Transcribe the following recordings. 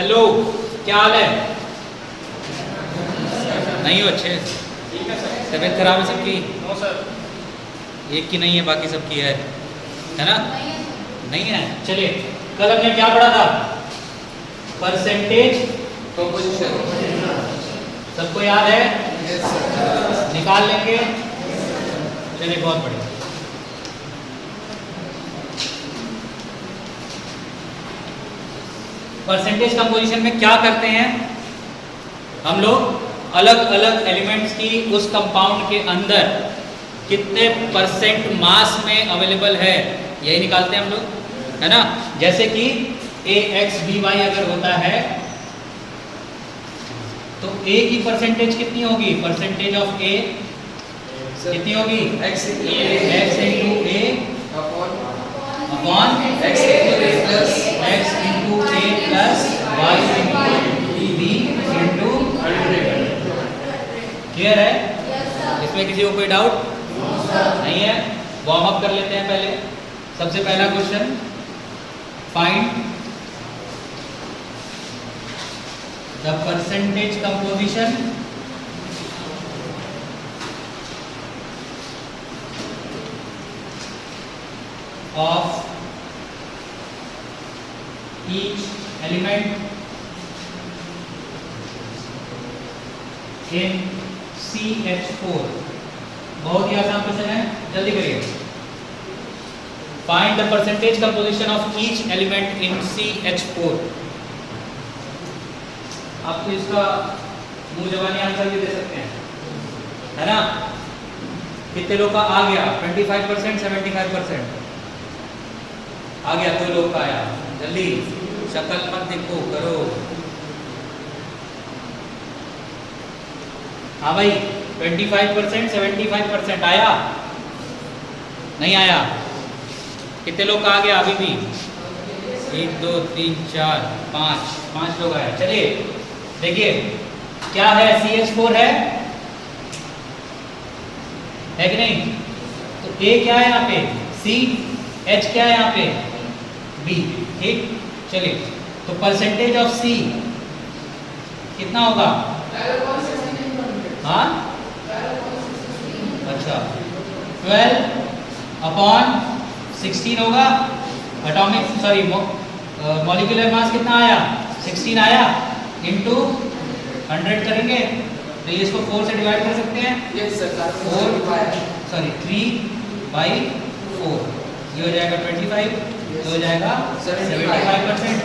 Hello, क्या हाल है? नहीं हो अच्छे? तबीयत खराब है सबकी? No sir. एक की नहीं है, बाकी सबकी है ना? नहीं है। चलिए, कल हमने क्या पढ़ा था? Percentage composition. सबको याद है? Yes sir. निकाल लेंगे। चलिए, बहुत बढ़िया। परसेंटेज कंपोजिशन में क्या करते हैं हम लोग? अलग अलग एलिमेंट्स की उस कंपाउंड के अंदर कितने परसेंट मास में अवेलेबल है, यही निकालते हैं हम लोग, है ना? जैसे कि AXBY अगर होता है तो A की परसेंटेज कितनी होगी? परसेंटेज ऑफ A कितनी होगी? X into A upon X into A plus X into A plus Y into B into 100। Clear है? इसमें किसी को कोई डाउट नहीं है? वार्म अप कर लेते हैं पहले। सबसे पहला question, find the percentage composition of each element in CH4। बहुत ही आसान क्वेश्चन है, जल्दी करिए। Find the percentage composition of each element in CH4। आप तो इसका मुंह जबानी आंसर भी दे सकते हैं, है ना? कितने लोग का आ गया? 25%, 75% आ गया? कोई लोग का आया? जल्दी, शक्ल मत देखो, करो। हाँ भाई, 25%, 75% आया? नहीं आया? कितने लोग का आ गया अभी भी? 1 2 3 4 5 लोग आया। चलिए देखिए, क्या है? CH4 है कि नहीं? तो A क्या है यहाँ पे? C, H क्या है यहाँ पे? B। ठीक, चलिए, तो परसेंटेज ऑफ C कितना होगा? हाँ, अच्छा, 12 अपॉन 16 होगा। एटॉमिक सॉरी मॉलिक्यूलर मास कितना आया? 16 आया, इनटू 100 करेंगे तो ये इसको 4 से डिवाइड कर सकते हैं। Yes sir. 3/4, ये हो जाएगा 25, ये हो जाएगा 75%।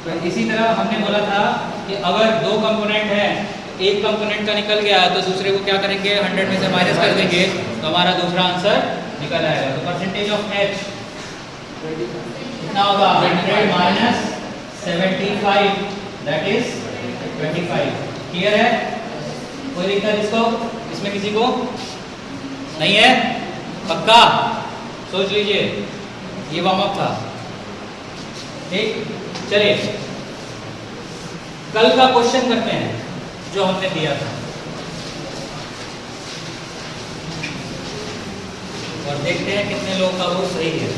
तो इसी तरह हमने बोला था कि अगर दो कंपोनेंट है, एक कंपोनेंट का निकल गया तो दूसरे को क्या करेंगे? 100 में से माइनस कर देंगे तो हमारा दूसरा आंसर निकल आएगा। तो परसेंटेज ऑफ H कितना होगा? 100 माइनस 75, दैट इज 25। क्लियर है? कोई दिक्कत इसको? इसमें किसी को नहीं है? पक्का? सोच लीजिए, ये वार्म अप था। ठीक, चलिए कल का क्वेश्चन करते हैं जो हमने दिया था और देखते हैं कितने लोगों का वो सही है।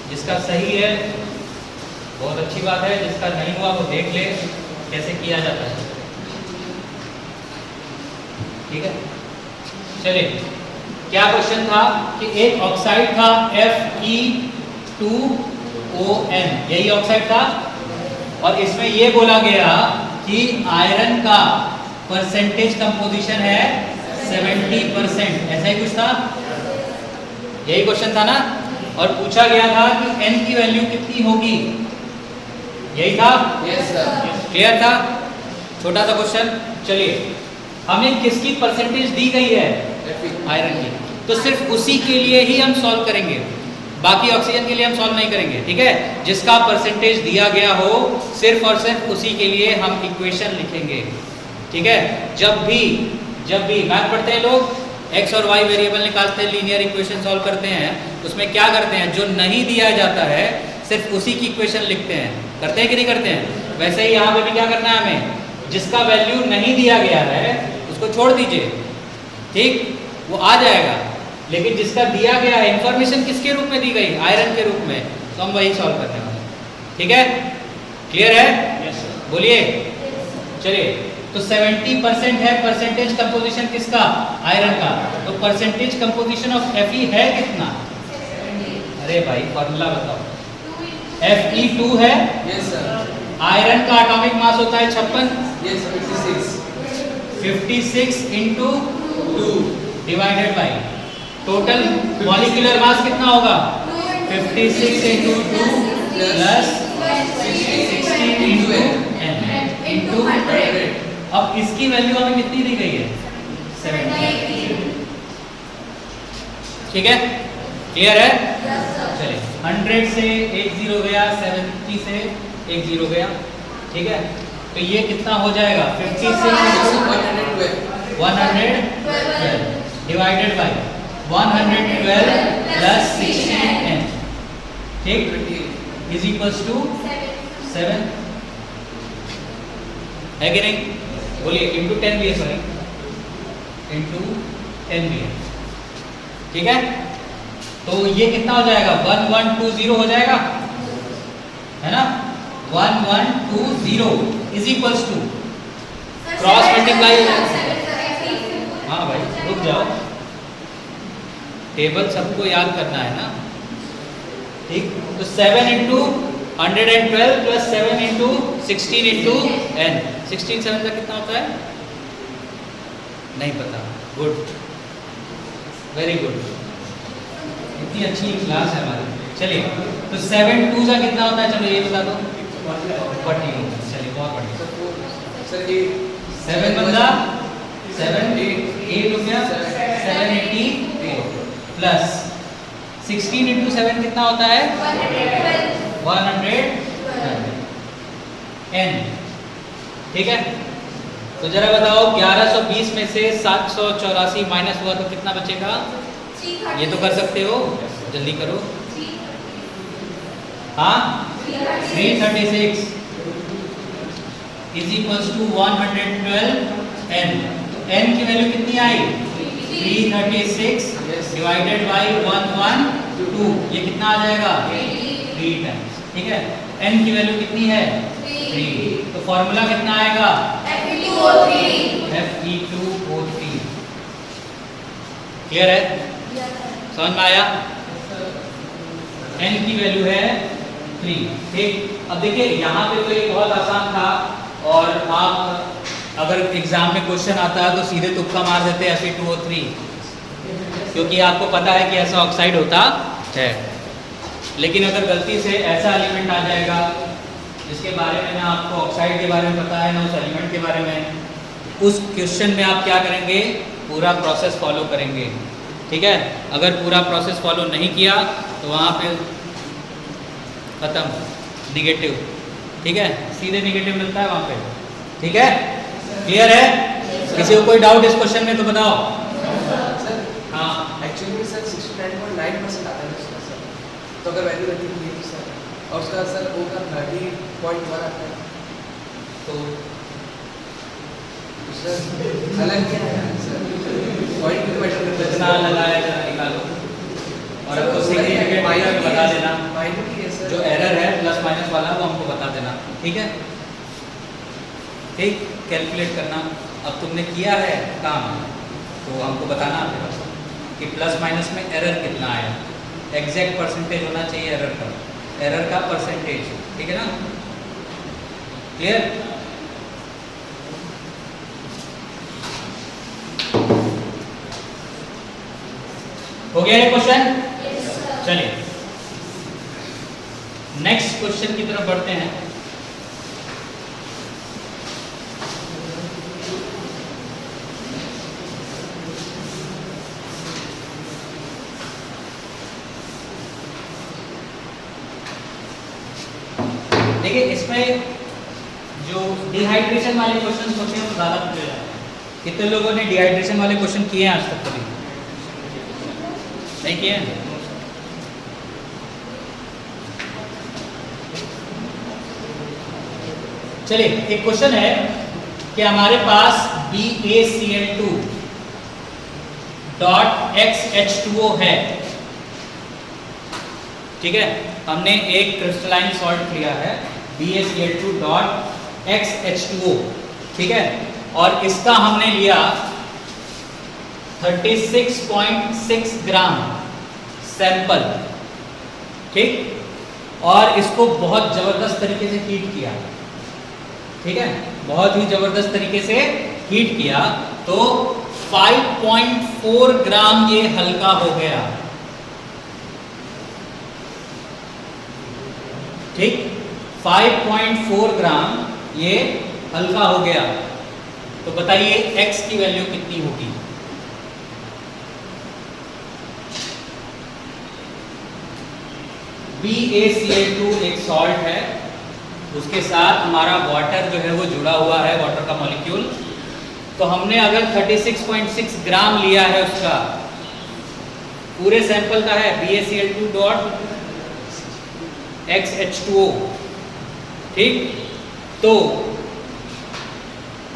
जिसका सही है बहुत अच्छी बात है, जिसका नहीं हुआ वो देख ले कैसे किया जाता है। ठीक है, चलिए, क्या क्वेश्चन था कि एक ऑक्साइड था Fe2O(n), यही ऑक्साइड था, और इसमें ये बोला गया कि आयरन का परसेंटेज कंपोजिशन है 70%। ऐसा ही कुछ था, यही क्वेश्चन था ना? और पूछा गया था कि N की वैल्यू कितनी होगी, यही था? Yes sir. क्लियर था? छोटा सा क्वेश्चन। चलिए, हमें किसकी परसेंटेज दी गई है? आयरन की। तो सिर्फ उसी के लिए ही हम सॉल्व करेंगे, बाकी ऑक्सीजन के लिए हम सॉल्व नहीं करेंगे। ठीक है, जिसका परसेंटेज दिया गया हो सिर्फ और सिर्फ उसी के लिए हम इक्वेशन लिखेंगे। ठीक है, जब भी मैथ पढ़ते हैं लोग, x और y वेरिएबल निकालते हैं, लीनियर इक्वेशन सॉल्व करते हैं, उसमें क्या करते हैं? जो नहीं दिया जाता है सिर्फ उसी की इक्वेशन लिखते हैं। करते हैं कि नहीं करते हैं? वैसे ही यहाँ पे भी क्या करना है हमें? जिसका वैल्यू नहीं दिया गया है उसको छोड़ दीजिए, ठीक, वो आ जाएगा। लेकिन जिसका दिया गया है, इंफॉर्मेशन किसके रूप में दी गई? आयरन के रूप में, तो हम वही सॉल्व करने वाले। ठीक है, क्लियर है? बोलिए। चलिए, तो 70% है परसेंटेज कंपोजिशन किसका? आयरन का। तो परसेंटेज कंपोजिशन ऑफ Fe है कितना? अरे भाई फॉर्मूला बताओ। Fe2 है। Yes sir. आयरन का एटॉमिक मास होता है 56। Yes 56. 56 into 2. Divided by total molecular mass कितना होगा? 56 into 2 plus 16 into n into 100. अब इसकी वैल्यू हमें कितनी दी गई है? 70। ठीक है, क्लियर है? चलिए, 100 से 1 0 गया, 70 से 1 0 गया। ठीक है, तो ये कितना हो जाएगा? 56 112. 112 डिवाइडेड बाई 112 प्लस 16n, ठीक, 20. इज इक्वल्स टू 7 है कि नहीं? बोलिए। इंटू 10 भी है, सॉरी इंटू 10 भी है। ठीक है, तो ये कितना हो जाएगा? 1120 हो जाएगा, है ना? 1120 is equals to cross multiply. हाँ भाई रुक जाओ, टेबल सबको याद करना है ना। ठीक, तो 7 into 112 plus 7 into 16 into n, 16 7 का कितना होता है? नहीं पता। गुड, वेरी गुड, इतनी अच्छी क्लास है हमारी। चलिए, तो 7 2 का कितना होता है? चलो ये बता दो। 40। चलिए, बहुत बढ़िया। Sir 8. 7 बंदा 7 8 हो गया, 780 प्लस 16 इंटू 7 कितना होता है? 100 n। ठीक है, तो जरा बताओ 1120 में से 784 माइनस हुआ तो कितना बचेगा? ये तो कर सकते हो, जल्दी करो। हाँ, 336 is equals to 112 n। n की वैल्यू कितनी आई? 336 डिवाइडेड बाई 112, ये कितना आ जाएगा? 3 टाइम्स। ठीक है, n की वैल्यू कितनी है? 3। तो फॉर्मूला कितना आएगा? Fe2O3। क्लियर है? समझ में आया? n की वैल्यू है 3। ठीक, अब देखिए यहाँ पे तो ये बहुत आसान था, और आप अगर एग्जाम में क्वेश्चन आता है तो सीधे तुक्का मार देते हैं Fe2O3, क्योंकि आपको पता है कि ऐसा ऑक्साइड होता है। लेकिन अगर गलती से ऐसा एलिमेंट आ जाएगा जिसके बारे में ना आपको ऑक्साइड के बारे में पता है ना उस एलिमेंट के बारे में, उस क्वेश्चन में आप क्या करेंगे? पूरा प्रोसेस फॉलो करेंगे। ठीक है, अगर पूरा प्रोसेस फॉलो नहीं किया तो वहाँ पे ख़त्म, निगेटिव। ठीक है, सीधे निगेटिव मिलता है वहाँ पे। ठीक है, क्लियर है? किसी को कोई डाउट इस क्वेश्चन में तो बताओ। Sir, हाँ, actually sir 69.9% आता है उसका सर, तो अगर वैल्यू रखी हुई है तो सर, और उसका सर O का 30.1 आता है, तो सर अलग क्या है सर? पॉइंट की मैटर करता है। कितना लगाया जरा निकालो, और आपको सिग्निफिकेंट माइनस बता देना। माइनर की है सर, जो एरर है प्लस माइनस वाला वो हमको बता देना। ठीक है, ठीक, कैलकुलेट करना। अब तुमने किया है काम तो हमको बताना कि प्लस माइनस में एरर कितना आया। एग्जैक्ट परसेंटेज होना चाहिए एरर का परसेंटेज। ठीक है ना? क्लियर? हो गया ये क्वेश्चन? चलिए नेक्स्ट क्वेश्चन की तरफ बढ़ते हैं। देखिए इसमें जो डिहाइड्रेशन वाले क्वेश्चन होते हैं वो ज़्यादा पूछे जाते हैं। कितने लोगों ने डिहाइड्रेशन वाले क्वेश्चन किए हैं आज तक? कभी नहीं किए हैं? चलिए एक क्वेश्चन है कि हमारे पास BaCl2 डॉट XH2O है। ठीक है, हमने एक क्रिस्टलाइन सॉल्ट लिया है BaCl2 डॉट XH2O, ठीक है। और इसका हमने लिया 36.6 ग्राम सैंपल, ठीक। और इसको बहुत ज़बरदस्त तरीके से हीट किया, ठीक है, बहुत ही ज़बरदस्त तरीके से हीट किया, तो 5.4 ग्राम ये हल्का हो गया, ठीक। 5.4 ग्राम ये हल्का हो गया। तो बताइए x की वैल्यू कितनी होगी? BaCl2 एक सॉल्ट है, उसके साथ हमारा वाटर जो है वो जुड़ा हुआ है, वाटर का मॉलिक्यूल। तो हमने अगर 36.6 ग्राम लिया है, उसका पूरे सैंपल का है BaCl2 डॉट XH2O, ठीक। तो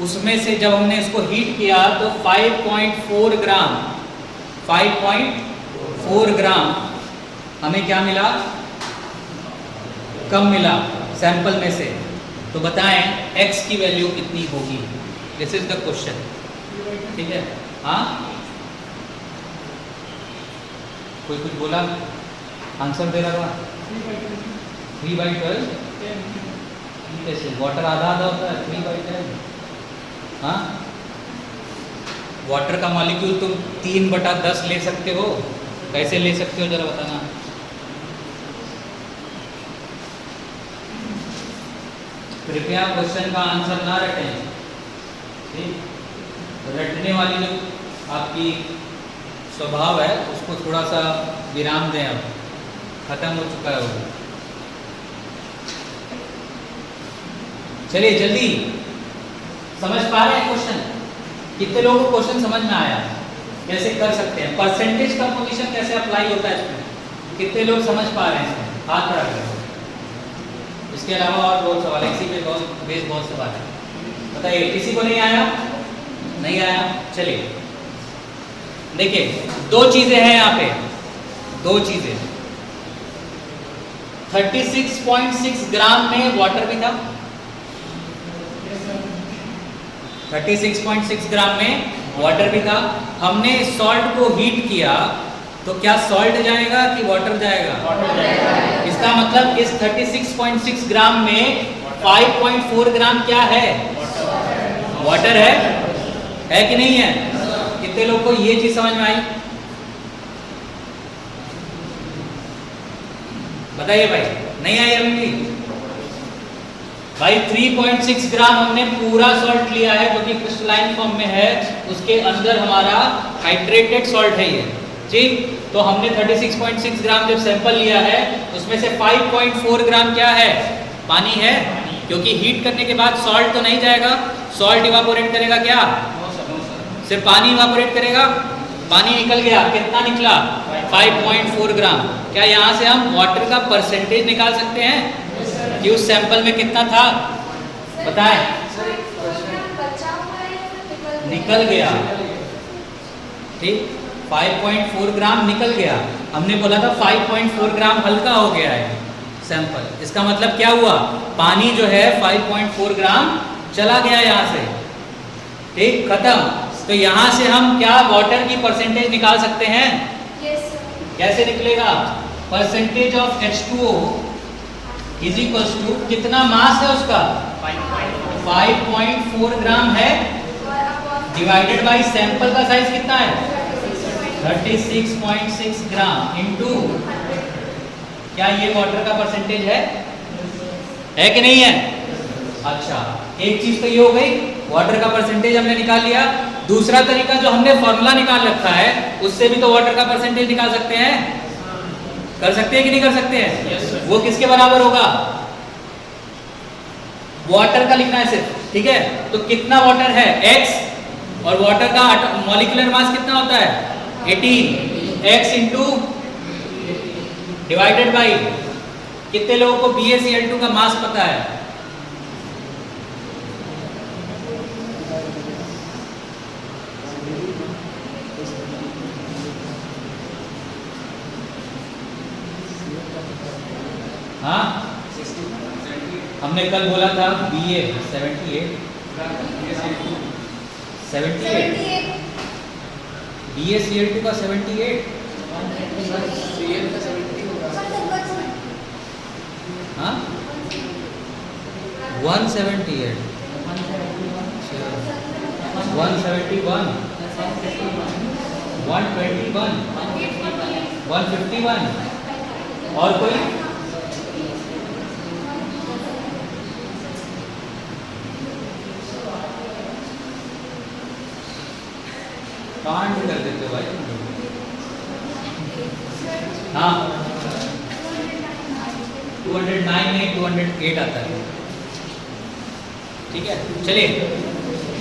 उसमें से जब हमने इसको हीट किया तो 5.4 ग्राम हमें क्या मिला? कम मिला सैंपल में से। तो बताएं x की वैल्यू कितनी होगी? दिस इज द क्वेश्चन, ठीक है। हाँ, कोई कुछ बोला? आंसर दे रहा था 3/12। कैसे वाटर आधा आधा होता है? 3/10। हाँ, वाटर का मॉलिक्यूल तुम 3/10 ले सकते हो, कैसे ले सकते हो जरा बताना। कृपया क्वेश्चन का आंसर ना रटें, ठीक। रटने वाली जो आपकी स्वभाव है उसको थोड़ा सा विराम दें, अब खत्म हो चुका है वो। चलिए जल्दी, समझ पा रहे हैं क्वेश्चन? कितने लोगों को क्वेश्चन समझ में आया? कैसे कर सकते हैं, परसेंटेज कंपोजिशन कैसे अप्लाई होता है इसमें? कितने लोग समझ पा रहे हैं इसमें? हाथ खड़ा करें। इसके अलावा और बहुत सवाल है, इसी पे बहुत सवाल है, बताइए। किसी को नहीं आया? नहीं आया? चलिए देखिए, दो चीजें हैं यहाँ पे, दो चीजें। 36.6 ग्राम में वाटर भी था, 36.6 ग्राम में वाटर भी था। हमने सॉल्ट को हीट किया तो क्या सॉल्ट जाएगा कि वाटर जाएगा? वाटर जाएगा। इसका मतलब इस 36.6 ग्राम में 5.4 ग्राम क्या है? वाटर है कि नहीं है? कितने लोग को ये चीज समझ में आई? बताइए भाई, नहीं आई अभी भी? भाई 3.6 ग्राम हमने पूरा सॉल्ट लिया है जो कि क्रिस्टलाइन फॉर्म में है, उसके अंदर हमारा हाइड्रेटेड सॉल्ट है ये, ठीक। तो हमने 36.6 ग्राम जब सैंपल लिया है उसमें से 5.4 ग्राम क्या है? पानी है, क्योंकि हीट करने के बाद सॉल्ट तो नहीं जाएगा, सॉल्ट इवापोरेट करेगा क्या? सिर्फ पानी इवापोरेट करेगा, पानी निकल गया, कितना निकला? 5.4 ग्राम। क्या यहाँ से हम वाटर का परसेंटेज निकाल सकते हैं कि उस सैंपल में कितना था? बताएं। निकल गया, ठीक। 5.4 ग्राम निकल गया। हमने बोला था 5.4 ग्राम हल्का हो गया है सैंपल, इसका मतलब क्या हुआ? पानी जो है 5.4 ग्राम चला गया यहाँ से, ठीक, खत्म। तो यहाँ से हम क्या वाटर की परसेंटेज निकाल सकते हैं? yes, कैसे निकलेगा? Percentage of H2O is equals to, कितना मास है उसका? 5.4 ग्राम है, डिवाइडेड बाय सैंपल का साइज कितना है? 36.6 ग्राम इंटू, क्या ये वाटर का परसेंटेज है कि नहीं है? अच्छा, एक चीज तो ये हो गई, वाटर का परसेंटेज हमने निकाल लिया। दूसरा तरीका जो हमने फॉर्मूला निकाल रखा है उससे भी तो वाटर का परसेंटेज निकाल सकते हैं। कर सकते हैं कि नहीं कर सकते हैं? yes, वो किसके बराबर होगा? वाटर का लिखना है सिर्फ, ठीक है। तो कितना वाटर है? x, और वाटर का मॉलिक्यूलर मास कितना होता है? 18, x इंटू डिवाइडेड बाई, कितने लोगों को BaCl2 का मास पता है? हाँ, हमने कल बोला था BA 78 BaCl2 का 78 CL का 70 होगा। हाँ 178 171 121 151 और कोई कांड कर देते हो भाई तुम लोग। हाँ 209 नहीं 208 आता है। ठीक है चलिए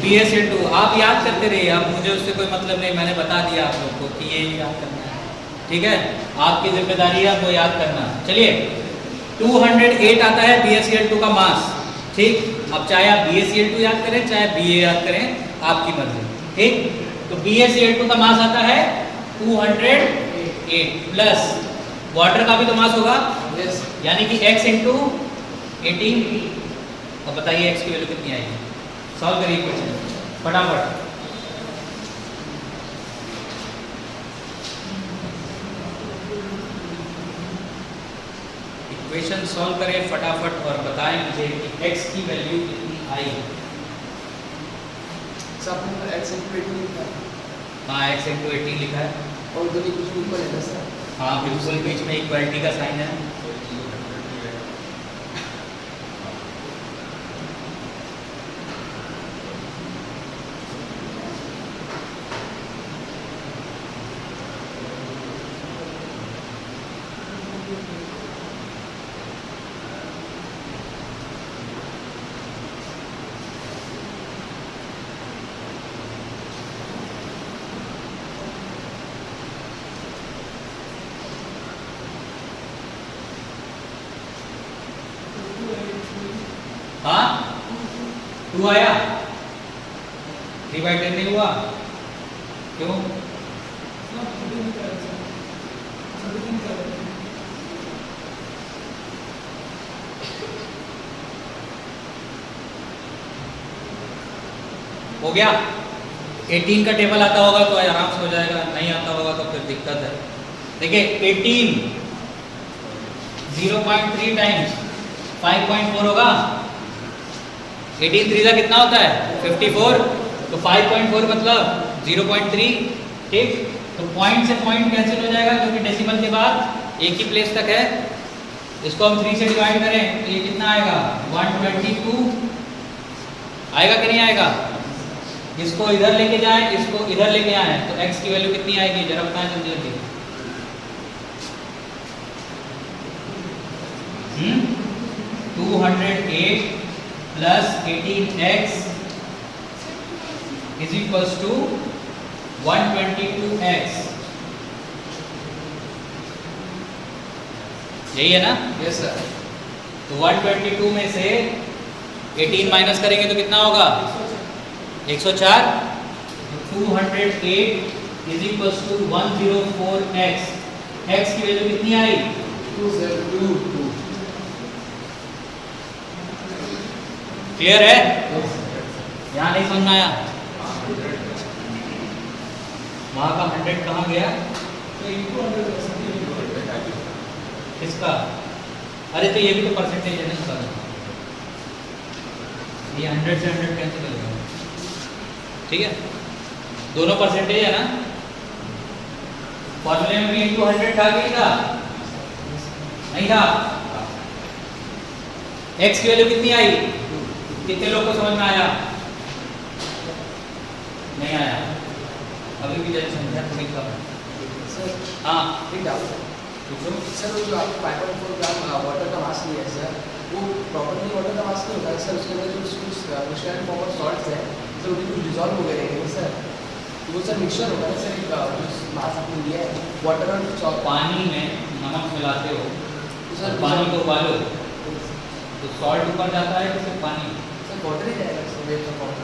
BaCl2 आप याद करते रहिए, अब मुझे उससे कोई मतलब नहीं, मैंने बता दिया आप लोग को कि ये याद करना है। ठीक है आपकी जिम्मेदारी है वो याद करना। चलिए 208 आता है BaCl2 का मास। ठीक अब चाहे आप BaCl2 याद करें चाहे Ba याद करें आपकी मर्जी। ठीक तो BaCl2 का मास आता है 208 प्लस वाटर का भी तो मास होगा यस यानी कि x इंटू 18। अब बताइए x की वैल्यू कितनी आएगी, सॉल्व करिए क्वेश्चन फटाफट। इक्वेशन सॉल्व करें फटाफट और बताएं मुझे कि x की वैल्यू कितनी आई। सर आपने x into 18 लिखा है हाँ x इंटू 18 लिखा है। और दोनों कुछ ऊपर है ना सर। हाँ बिल्कुल बीच में इक्वालिटी का साइन है। हाँ 2 आया 3/10 नहीं हुआ क्यों? हो गया 18 का टेबल आता होगा तो आराम से हो जाएगा, नहीं आता होगा तो फिर दिक्कत है। देखिए 18 0.3 टाइम्स 5.4 होगा। 18 3 का कितना होता है 54 तो 5.4 मतलब 0.3। ठीक तो पॉइंट से पॉइंट कैंसिल हो जाएगा क्योंकि डेसिमल के बाद एक ही प्लेस तक है। इसको हम 3 से डिवाइड करें तो ये कितना आएगा 122 आएगा कि नहीं आएगा। इसको इधर लेके जाएं इसको इधर लेके आए तो x की वैल्यू कितनी आएगी जरा बताएं जल्दी जल्दी। 208 plus 18x is equals to 122x। यही है ना। Yes sir. तो 122 में से 18 माइनस करेंगे तो कितना होगा 104। 208 is equals to 104x। x की वैल्यू कितनी आई 202। क्लियर है यहाँ नहीं समझ आया। वहाँ का 100 कहाँ गया किसका? अरे तो ये भी तो परसेंटेज है ना इसका। ये 100 से 100 कैंसिल हो गया। ठीक है दोनों परसेंटेज है ना। फॉर्मूले में भी इंटू 100 था कि था नहीं था। x की वैल्यू कितनी आई कितने लोग को समझ में आया? नहीं आया अभी भी जनसंख्या थोड़ी कम है। सर हाँ एक डाउट है पूछो। सर वो जो आपने 5.4 ग्राम वाटर का मास लिया है सर वो प्रॉपर्ली वाटर का मास नहीं होता है सर। उसके अंदर जो कुछ मिक्सचर फॉर्म ऑफ सॉल्ट्स है सर वो भी कुछ डिजॉल्व हो गए रहेंगे सर। तो वो सर मिक्सचर होगा ना सर एक जो मास आपने लिया है वाटर और पानी में नमक मिलाते हो तो सर पानी को उबालो तो सॉल्ट ऊपर जाता है कि सिर्फ पानी? सर वाटर ही जाएगा सर वेव का फॉर्म।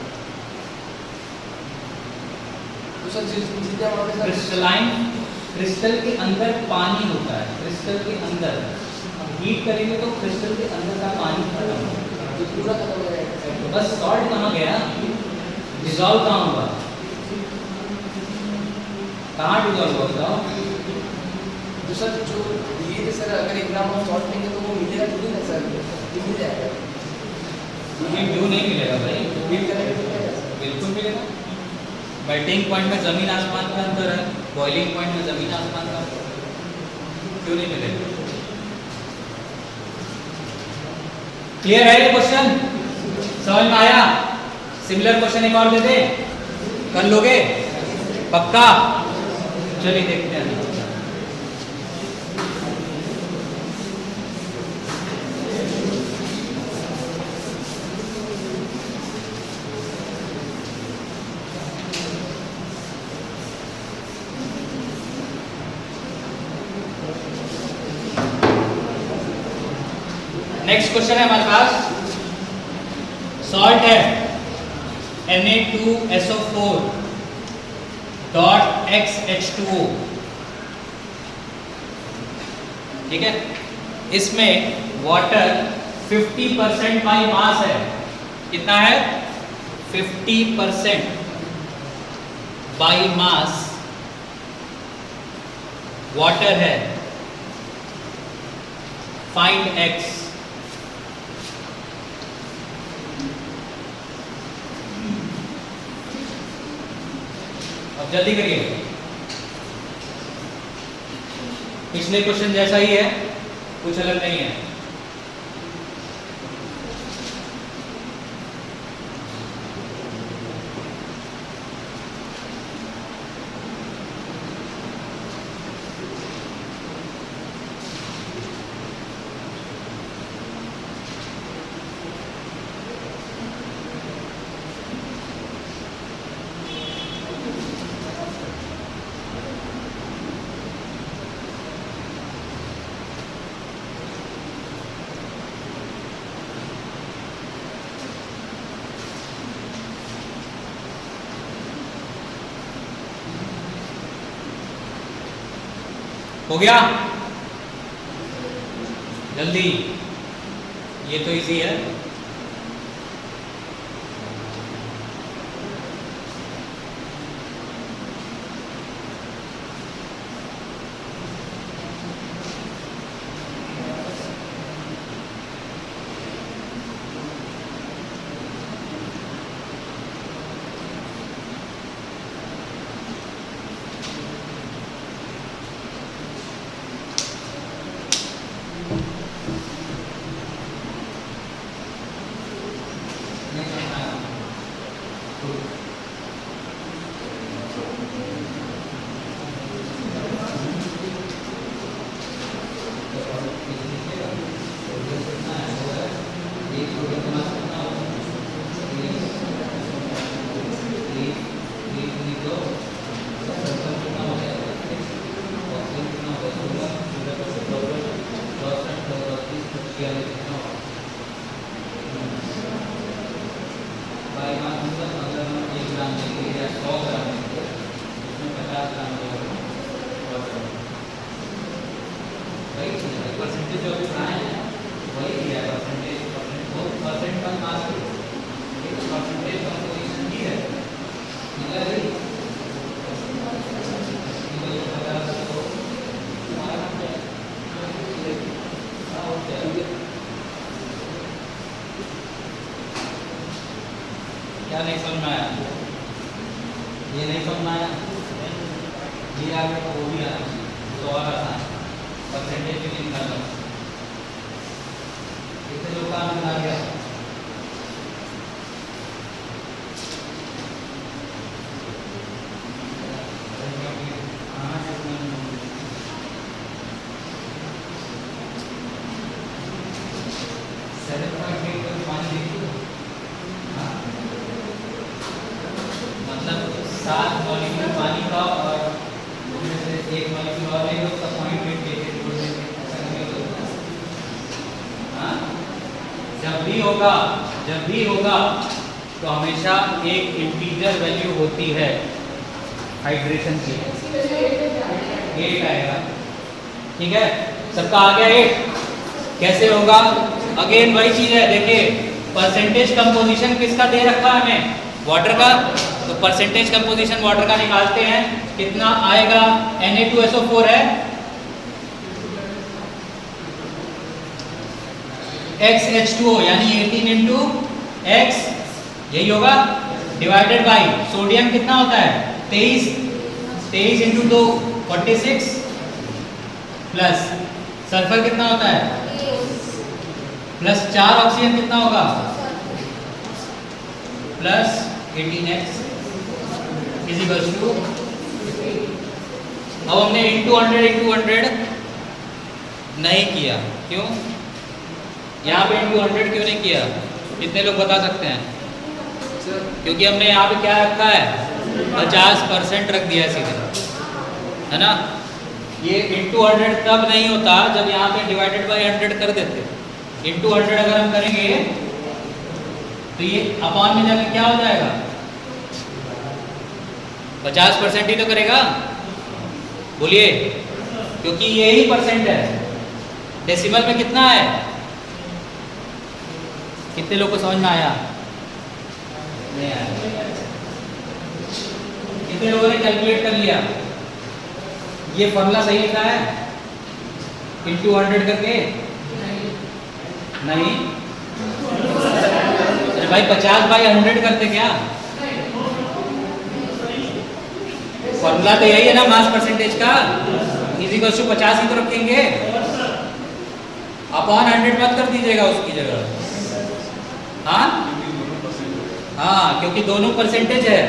तो सर जितने वहाँ पे सर क्रिस्टलाइन क्रिस्टल के अंदर पानी होता है। क्रिस्टल के अंदर हम हीट करेंगे तो क्रिस्टल के अंदर का पानी खत्म होगा। पूरा खत्म हो जाएगा। बस सॉल्ट कहाँ गया, डिजॉल्व कहाँ हुआ, कहाँ डिजॉल्व हुआ बताओ। तो सर जो दिए थे सर, अगर 1 ग्राम ऑफ सॉल्ट लेंगे तो वो मिलेगा थोड़ी ना सर, ये मिल जाएगा। क्यों नहीं मिलेगा भाई, बिल करेंगे तो मिलेगा सर। बिल्कुल मिलेगा। मेल्टिंग पॉइंट में जमीन आसमान का अंतर है, बॉइलिंग पॉइंट में जमीन आसमान का अंतर है। क्यों नहीं मिलेगा? क्लियर है ये क्वेश्चन, समझ में आया? सिमिलर क्वेश्चन एक और दे दे, कर लोगे पक्का? चलिए देखते हैं। नेक्स्ट क्वेश्चन है हमारे पास, सॉल्ट है Na2SO4 डॉट XH2O, ठीक है। इसमें वाटर 50% बाई मास है, कितना है? 50% बाई मास वाटर है। Find X। अब जल्दी करिए, पिछले क्वेश्चन जैसा ही है, कुछ अलग नहीं है। हो गया? जल्दी, ये तो इजी है। परसेंटेज जो अभी बनाए हैं वही दिया है, परसेंट का मास परसेंटेज कंपोजिशन ही है, क्या नहीं समझ में आया? ये नहीं समझ में आया? ये आ गया वो भी आना चाहिए, तो और आसान परसेंटेज भी निकालना। कितने लोग काम निकाल गया? मतलब 7 मॉलिक्यूल पानी का और उसमें से 1 मॉलिक्यूल और लेंगे उसका 0.8 लेके जोड़ देंगे, ऐसा नहीं होता। हाँ, जब भी होगा तो हमेशा एक इंटीजर वैल्यू होती है हाइड्रेशन की, 8 आएगा, ठीक है। सबका आ गया 8? कैसे होगा? अगेन वही चीज है, देखिए परसेंटेज कंपोजिशन किसका दे रखा है हमें? वाटर का। तो परसेंटेज कंपोजिशन वाटर का निकालते हैं, कितना आएगा? Na2SO4 है, XH2O यानी 18 इंटू एक्स, यही होगा, डिवाइडेड बाई सोडियम कितना होता है? 23 इंटू 2 46, प्लस सल्फर कितना होता है? प्लस 4 ऑक्सीजन कितना होगा? Plus 18x is equal to, अब हमने इंटू 100 नहीं किया, क्यों? यहाँ पे इंटू 100 क्यों नहीं किया? कितने लोग बता सकते हैं? क्योंकि हमने यहाँ पे क्या रखा है? 50% रख दिया है सीधे, है ना? ये इंटू 100 तब नहीं होता जब यहाँ पे डिवाइडेड बाई 100 कर देते। इंटू 100 अगर हम करेंगे तो ये अपॉन में जाके क्या हो जाएगा? 50% ही तो करेगा, बोलिए, क्योंकि ये ही परसेंट है। डेसिमल में कितना है? कितने लोगों को समझ में आया? नहीं आया? कितने लोगों ने कैलकुलेट कर लिया? ये फॉर्मूला सही लिखा है इंटू 100 करके? नहीं। अरे भाई 50 बाई 100 करते क्या? फॉर्मूला तो यही है ना, मास परसेंटेज का, इज इक्वल टू 50 ही तो रखेंगे, अपॉन 100 मत कर दीजिएगा उसकी जगह। हाँ हाँ, क्योंकि दोनों परसेंटेज है,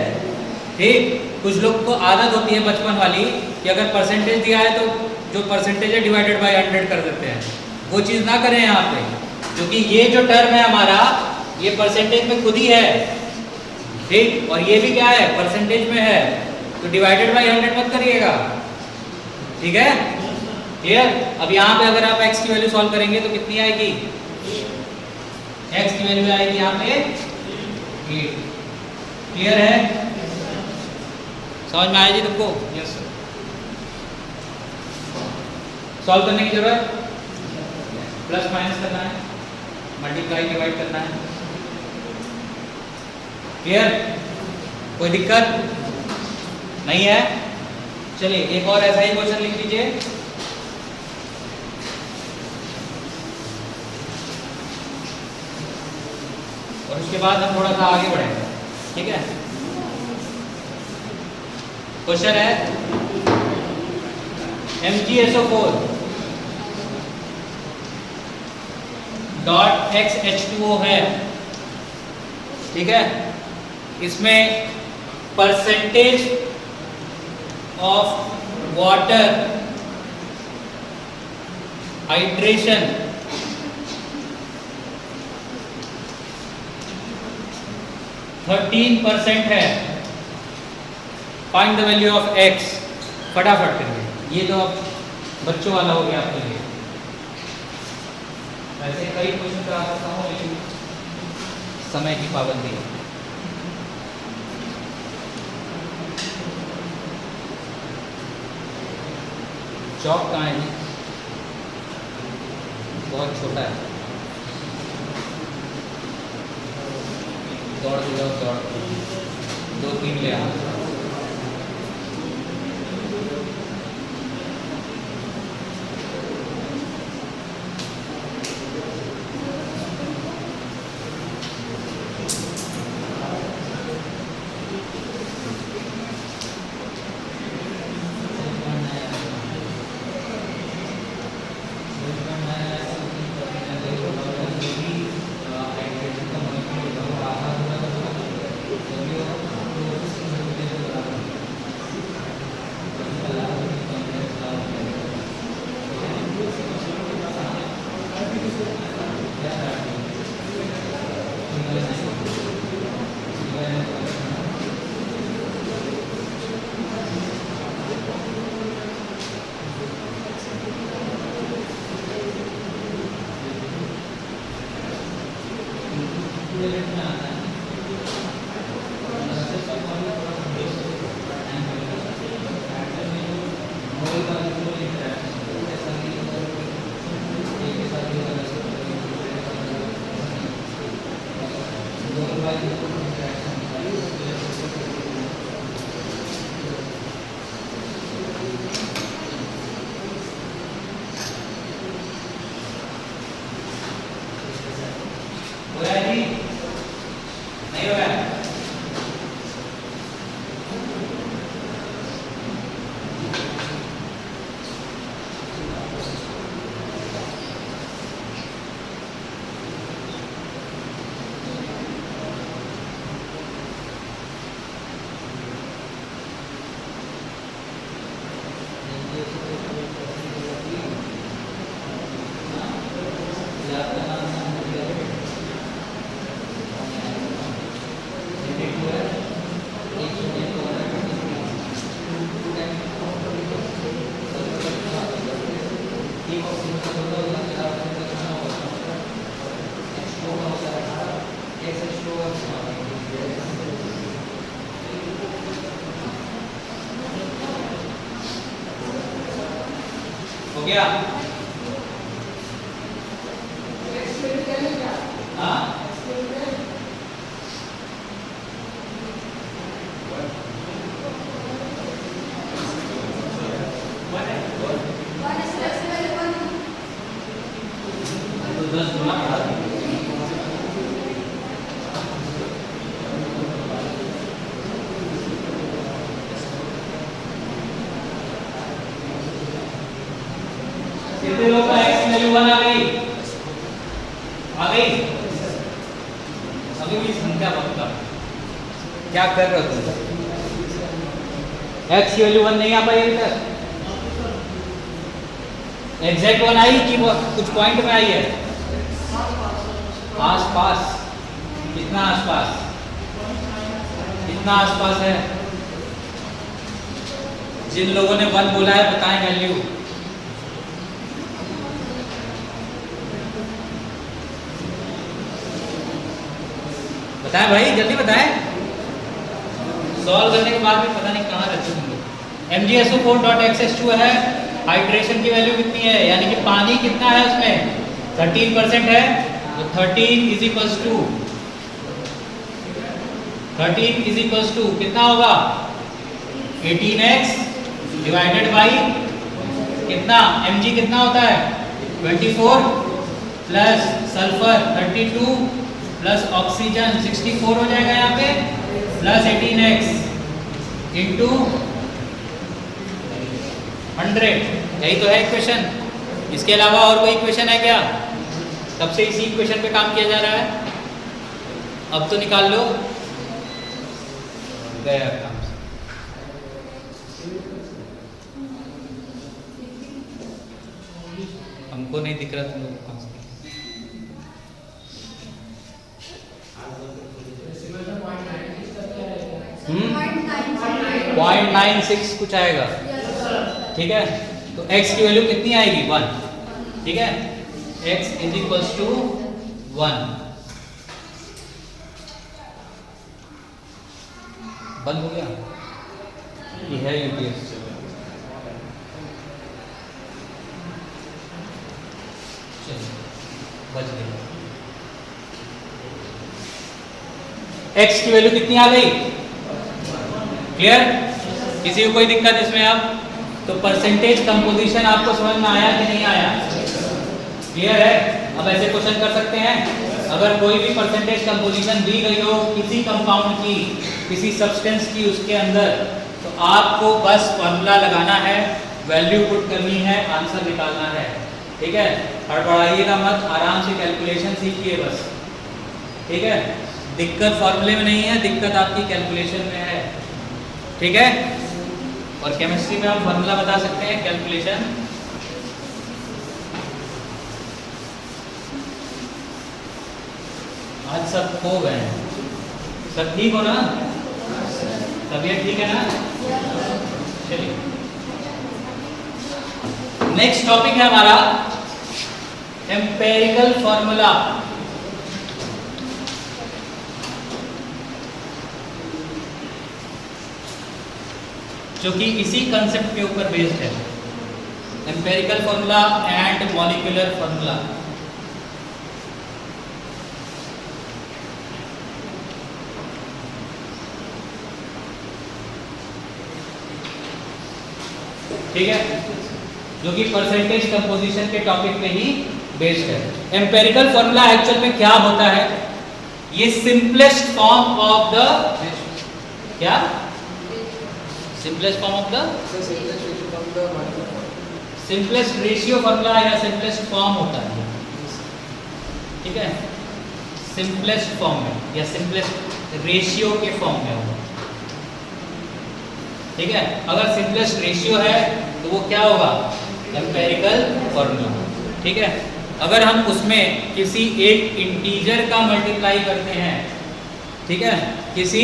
ठीक। कुछ लोग को आदत होती है बचपन वाली कि अगर परसेंटेज दिया है तो जो परसेंटेज है डिवाइडेड बाय 100 कर देते हैं। वो चीज़ ना करें यहाँ पे, क्योंकि ये जो टर्म है हमारा, ये परसेंटेज में खुद ही है, ठीक। और ये भी क्या है? परसेंटेज में है, तो डिवाइडेड बाय 100 मत करिएगा, ठीक है, क्लियर। अब यहाँ पे अगर आप x की वैल्यू सॉल्व करेंगे तो कितनी आएगी? x की वैल्यू आएगी यहाँ पे 8, क्लियर है? समझ में आया जी तुमको? Yes sir. सॉल्व करने की जरूरत, प्लस माइनस करना है, मल्टीप्लाई डिवाइड करना है, क्लियर? कोई दिक्कत नहीं है? चलिए एक और ऐसा ही क्वेश्चन लिख लीजिए। और उसके बाद हम थोड़ा सा आगे बढ़ेंगे, ठीक है। क्वेश्चन है MgSO4 डॉट XH2O है, ठीक है। इसमें परसेंटेज ऑफ वाटर हाइड्रेशन 13% है। Find the value of x, फटाफट करिए, ये तो अब बच्चों वाला हो गया आपके लिए। वैसे कई क्वेश्चन करा सकता हूँ लेकिन समय की पाबंदी है। चौक कहाँ है जी? बहुत छोटा है, दौड़ के जाओ, दौड़ 2-3 ले आओ। हो रहा है जी? नहीं हो रहा है? हो गया? हाँ? तो 10 गुना बढ़ा दो। कितने लोग का x की वैल्यू 1 आ गई? आ गई? अभी भी संख्या बहुत कम। क्या कर रहे हो तुम? x की वैल्यू 1 नहीं आ पाई अभी तक? एग्जैक्ट 1 आई कि कुछ पॉइंट में आई है? आसपास। कितना आसपास? कितना आसपास है? जिन लोगों ने 1 बोला है बताएं वैल्यू। बताएं भाई, जल्दी बताएं। सॉल्व करने के बाद भी पता नहीं कहाँ रखे होंगे। MgSO4.XH2 है, हाइड्रेशन की वैल्यू कितनी है, यानी कि पानी कितना है उसमें? 13% है, तो 13 is equals to 13 is equals to कितना होगा? 18x डिवाइडेड बाई कितना? Mg कितना होता है? 24 प्लस सल्फर 32 प्लस ऑक्सीजन 64 हो जाएगा यहाँ पे, प्लस 18x इंटू 100। यही तो है इक्वेशन। इसके अलावा और कोई इक्वेशन है क्या? तब से इसी इक्वेशन पे काम किया जा रहा है। अब तो निकाल लो। गया काम। हमको नहीं दिख रहा तुम लोग। 0.96 कुछ आएगा। ठीक है, तो x की वैल्यू कितनी आएगी? 1। ठीक है, x इज इक्वल्स टू 1। बंद हो गया? ये है यूपीएस। चलिए बच गया। x की वैल्यू कितनी आ गई? क्लियर? किसी को कोई दिक्कत इसमें? अब तो परसेंटेज कंपोजिशन आपको समझ में आया कि नहीं आया? क्लियर है? अब ऐसे क्वेश्चन कर सकते हैं, अगर कोई भी परसेंटेज कंपोजिशन दी गई हो किसी कंपाउंड की, किसी सब्सटेंस की, उसके अंदर, तो आपको बस फॉर्मूला लगाना है, वैल्यू पुट करनी है, आंसर निकालना है। ठीक है, हड़बड़ाइएगा मत, आराम से कैलकुलेशन सीखिए बस। ठीक है, दिक्कत फॉर्मूले में नहीं है, दिक्कत आपकी कैलकुलेशन में है। ठीक है, और केमिस्ट्री में हम फॉर्मूला बता सकते हैं, कैलकुलेशन। आज सब खो गए हैं। सब ठीक हो ना? तबीयत ठीक है ना? चलिए, नेक्स्ट टॉपिक है हमारा एम्पेरिकल फॉर्मूला। जो कि इसी कंसेप्ट के ऊपर बेस्ड है, empirical formula and molecular formula. ठीक है, जो कि परसेंटेज कंपोजिशन के टॉपिक पे ही बेस्ड है। एम्पेरिकल फॉर्मूला एक्चुअल में क्या होता है? ये सिंपलेस्ट फॉर्म ऑफ द क्या simplest form of the simplest ratio formula या सिंपलेस्ट फॉर्म होता है, ठीक है, सिंपलेस्ट फॉर्म में या सिंपलेस्ट रेशियो के फॉर्म में होगा, ठीक है। अगर सिंपलेस्ट रेशियो है तो वो क्या होगा? एम्पेरिकल फॉर्मूला, ठीक है। अगर हम उसमें किसी एक इंटीजर का मल्टीप्लाई करते हैं, ठीक है, किसी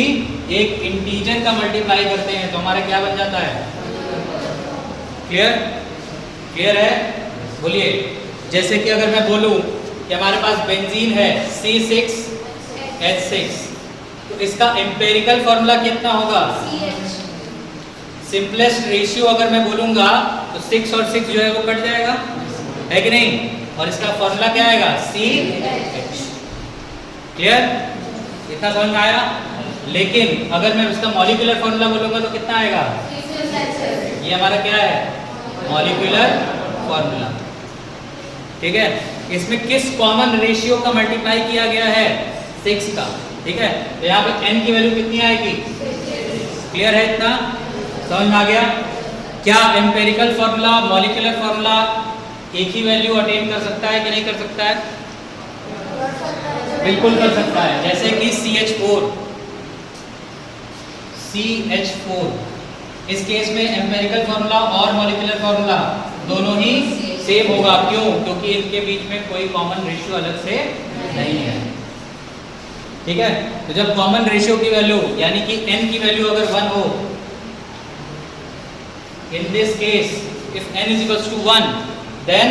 एक इंटीजर का मल्टीप्लाई करते हैं तो हमारा क्या बन जाता है? क्लियर? क्लियर है? बोलिए। जैसे कि अगर मैं बोलूं कि हमारे पास बेंजीन है C6H6, तो इसका एम्पेरिकल फॉर्मूला कितना होगा? सिंपलेस्ट रेशियो अगर मैं बोलूंगा तो 6 और 6 जो है वो कट जाएगा, है कि नहीं? और इसका फॉर्मूला क्या आएगा? CH। क्लियर? इतना समझ में आया? लेकिन अगर मैं इसका मॉलिक्यूलर फॉर्मूला बोलूंगा तो कितना आएगा? ये हमारा क्या है? मॉलिक्यूलर फॉर्मूला, ठीक है। इसमें किस कॉमन रेशियो का मल्टीप्लाई किया गया है? 6 का, ठीक है। तो यहाँ पे n की वैल्यू कितनी आएगी? क्लियर है? इतना समझ में आ गया? क्या एम्पेरिकल फॉर्मूला मॉलिक्यूलर फॉर्मूला एक ही वैल्यू अटेन कर सकता है कि नहीं कर सकता है? बिल्कुल कर सकता है। जैसे कि CH4, इस केस में एम्पेरिकल फॉर्मूला और मॉलिक्यूलर फॉर्मूला दोनों ही सेम होगा। क्यों? क्योंकि इनके बीच में कोई कॉमन रेशियो अलग से नहीं है, ठीक है। तो जब कॉमन रेशियो की वैल्यू यानी कि n की वैल्यू अगर 1 हो, in this case if n is equals to 1, then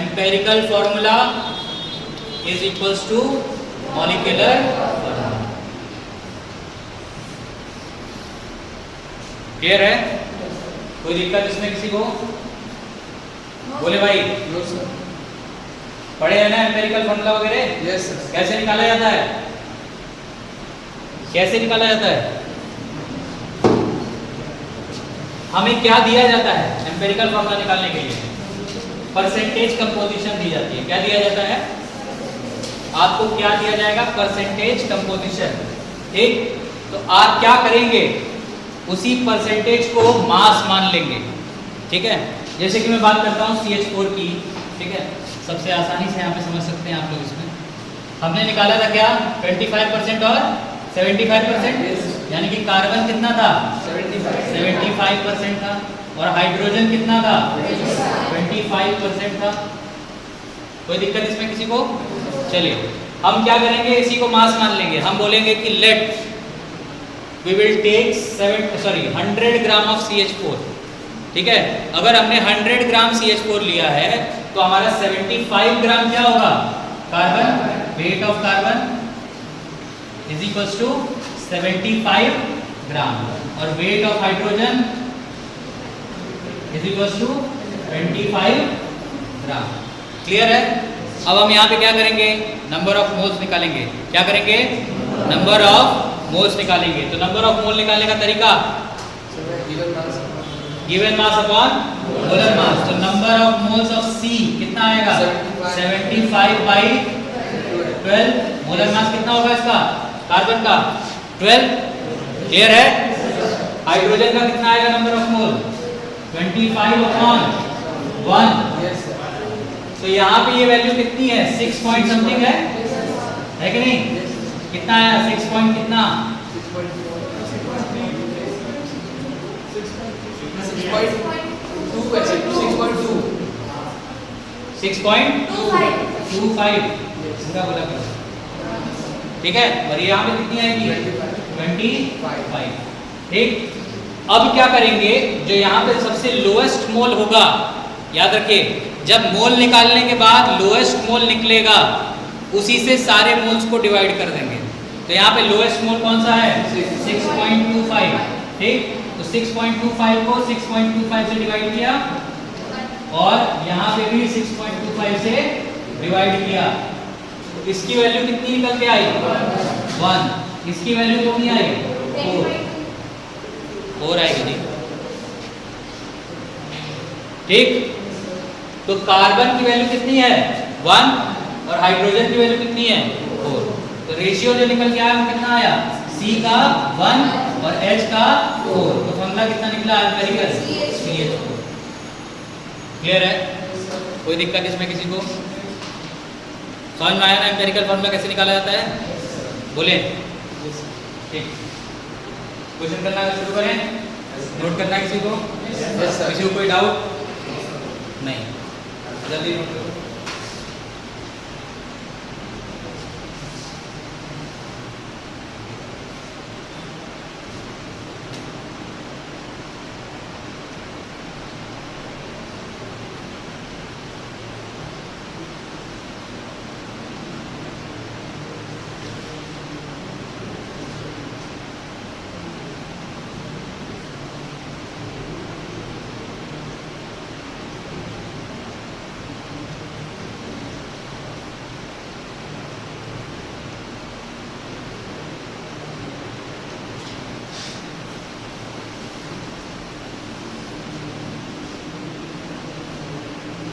empirical formula is equals to molecular formula। Clear है? कोई दिक्कत इसमें किसी को? बोले भाई। No sir. पढ़े हैं ना एम्पेरिकल फॉर्मूला वगैरह? Yes sir. कैसे निकाला जाता है? कैसे निकाला जाता है? हमें क्या दिया जाता है एम्पेरिकल फॉर्मूला निकालने के लिए? परसेंटेज कंपोजिशन दी जाती है। क्या दिया जाता है? आपको क्या दिया जाएगा? परसेंटेज कंपोजिशन, ठीक। तो आप क्या करेंगे? उसी परसेंटेज को मास मान लेंगे, ठीक है। जैसे कि मैं बात करता हूँ CH4 की, ठीक है, सबसे आसानी से यहाँ पे समझ सकते हैं आप लोग। इसमें हमने निकाला था क्या? 25% और 75%, यानी कि कार्बन कितना था? 75% था, और हाइड्रोजन कितना था? 25% था। कोई दिक्कत इसमें किसी को? चलिए हम क्या करेंगे? इसी को मास मान लेंगे। हम बोलेंगे कि let we will take 100 gram of CH4, ठीक है। अगर हमने 100 ग्राम CH4 लिया है तो हमारा 75 ग्राम क्या होगा? Carbon, weight of carbon is equals to 75 gram, और weight of hydrogen is equals to 25 gram. Clear है? अब हम यहाँ पे क्या करेंगे? नंबर ऑफ मोल्स निकालेंगे। क्या करेंगे? नंबर ऑफ मोल्स निकालेंगे। तो नंबर ऑफ मोल निकालने का तरीका given mass upon molar mass. तो number of moles of C कितना आएगा? 75/12। मोलर मास कितना होगा इसका? कार्बन का 12। क्लियर है? हाइड्रोजन का कितना आएगा नंबर ऑफ मोल? 25/1। तो यहाँ पे ये वैल्यू कितनी है? 6 पॉइंट समथिंग है कि नहीं? कितना आया? 6 पॉइंट कितना? 6.25 पूरा बोला करो, ठीक है। और यहाँ पे कितनी आएगी? 25। ठीक। अब क्या करेंगे? जो यहाँ पे सबसे लोएस्ट मोल होगा, याद रखिए, जब मोल निकालने के बाद लोएस्ट मोल निकलेगा उसी से सारे मोल्स को डिवाइड कर देंगे। तो यहाँ पे लोएस्ट मोल कौन सा है? 6.25। ठीक। तो 6.25 को 6.25 से डिवाइड किया, और यहाँ पे भी 6.25 से डिवाइड किया। तो इसकी वैल्यू कितनी निकल के आई? 1। इसकी वैल्यू कितनी आई? 4 आएगी। ठीक, तो कार्बन की वैल्यू कितनी है 1 और हाइड्रोजन की वैल्यू कितनी है 4। तो रेशियो जो निकल के आया वो कितना आया, C का 1 और H का 4। तो फॉर्मूला कितना निकला एम्पिरिकल CH4। क्लियर है, कोई दिक्कत इसमें किसी को? समझ में आया ना एम्पिरिकल फॉर्मूला कैसे निकाला जाता है? बोले ठीक। क्वेश्चन करना शुरू करें, नोट करना है किसी को? किसी को कोई डाउट नहीं? जल्दी नोट करो।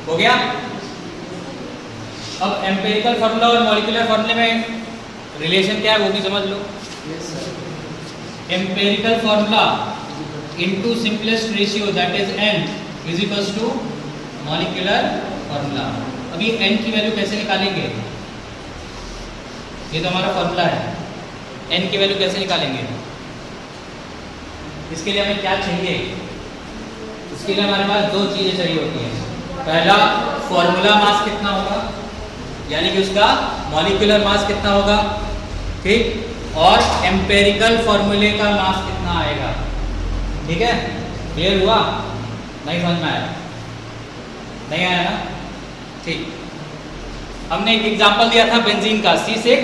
हो गया? अब एम्पिरिकल फार्मूला और मॉलिक्यूलर फार्मूले में रिलेशन क्या है वो भी समझ लो। Empirical formula into simplest ratio that is n is equals to molecular formula. अभी n की वैल्यू कैसे निकालेंगे? ये तो हमारा फार्मूला है, n की वैल्यू कैसे निकालेंगे? इसके लिए हमें क्या चाहिए? इसके लिए हमारे पास दो चीजें चाहिए होती हैं। पहला फॉर्मूला मास कितना होगा, यानी कि उसका मॉलिक्यूलर मास कितना होगा, ठीक, और एम्पिरिकल फॉर्मूले का मास कितना आएगा। ठीक है, क्लियर हुआ? नहीं समझ में आया? नहीं आया ना? ठीक, हमने एक एग्जांपल दिया था बेंजीन का C6,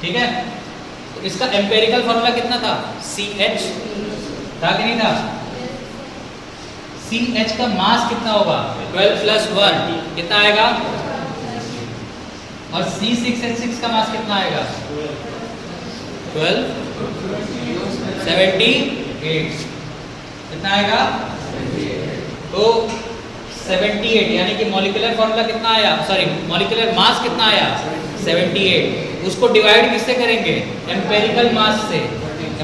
ठीक है, तो इसका एम्पिरिकल फॉर्मूला कितना था? CH था कि नहीं था? CH का मास कितना होगा? 12 + 1 कितना आएगा? और C6H6 का मास कितना आएगा? 12 78 कितना आएगा? तो 78, यानी कि मॉलिक्यूलर फॉर्मूला कितना आया, सॉरी मॉलिक्यूलर मास कितना आया? 78। उसको डिवाइड किससे करेंगे? एम्पिरिकल मास से।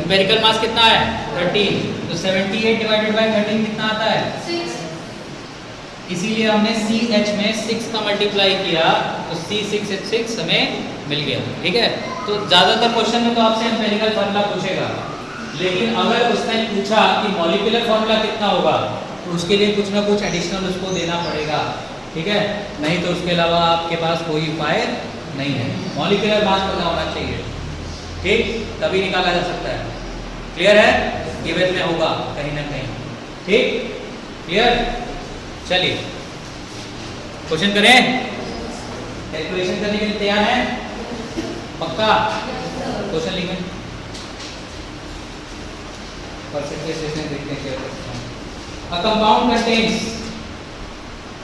एम्पिरिकल मास कितना है? 13। तो 78 डिवाइडेड बाय 13 कितना आता है? 6। इसीलिए हमने CH में 6 का मल्टीप्लाई किया तो C6H6 हमें मिल गया। ठीक है, तो ज़्यादातर क्वेश्चन में तो आपसे एम्पिरिकल फार्मूला पूछेगा, लेकिन अगर उसने पूछा कि मॉलिक्यूलर फार्मूला कितना होगा तो उसके लिए कुछ ना कुछ एडिशनल उसको देना पड़ेगा। ठीक है, नहीं तो उसके अलावा आपके पास कोई उपाय नहीं है। मॉलिक्यूलर मास पता होना चाहिए, ठीक, तभी निकाला जा सकता है। क्लियर है? गिवन में होगा कहीं ना कहीं। ठीक, क्लियर? चलिए क्वेश्चन करें। कैलकुलेशन करने के लिए तैयार हैं? पक्का? क्वेश्चन लिखें, परसेंटेज देखते हैं क्या करता हूं।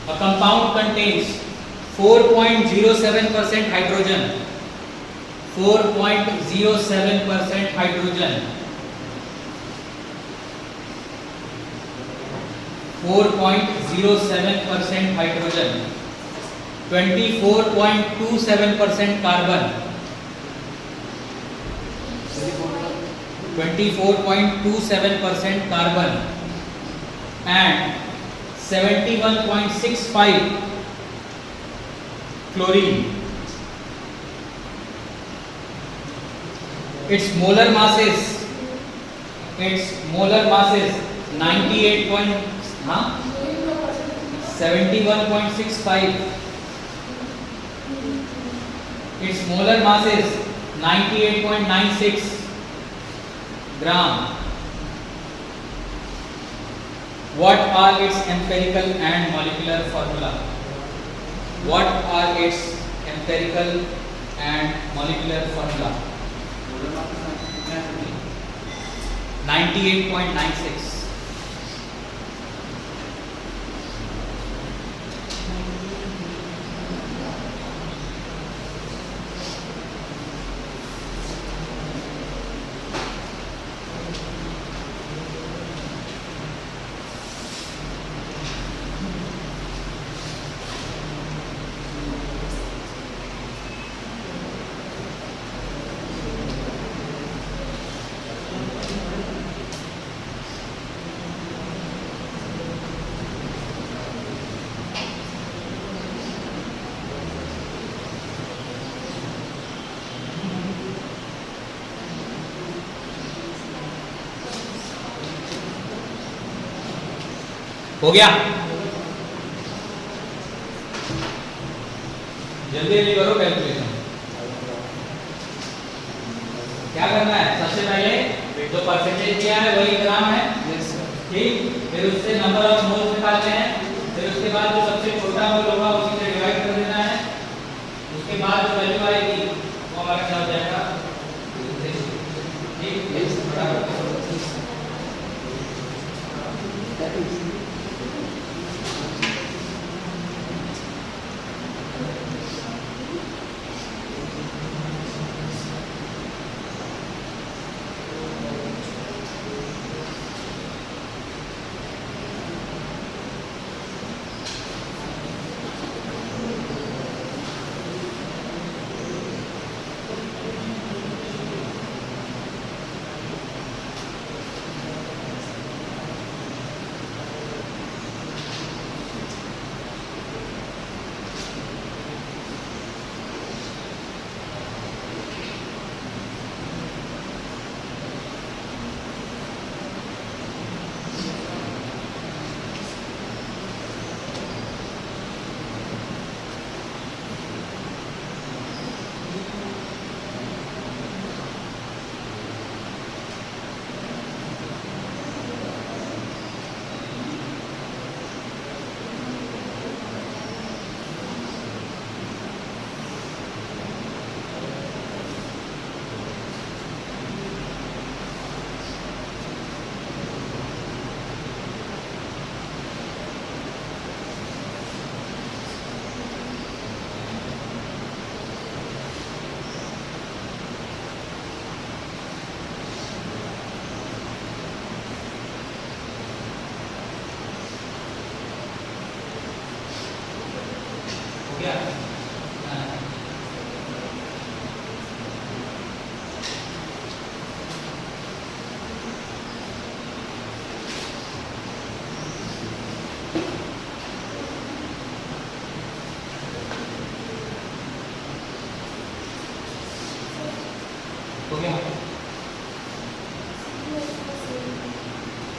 A compound contains 4.07% hydrogen, 4.07% hydrogen, 4.07% hydrogen, 24.27% carbon, 24.27% carbon and 71.65 chlorine. Its molar masses 71.65. Its molar mass is 98.96 gram. What are its empirical and molecular formula? What are its empirical and molecular formula? 98.96. हो गया? जल्दी जल्दी करो calculation. क्या करना है? सबसे पहले जो परसेंटेज दिया है वही ग्राम है, यस सर। ठीक। फिर उससे नंबर ऑफ मोल्स निकालते हैं, फिर उसके बाद जो सबसे छोटा मोल होगा उसी से डिवाइड कर देना है, उसके बाद जो वैल्यू आएगी वो हमारा क्या हो जाएगा, ठीक। यस बराबर। हो गया? हो गया?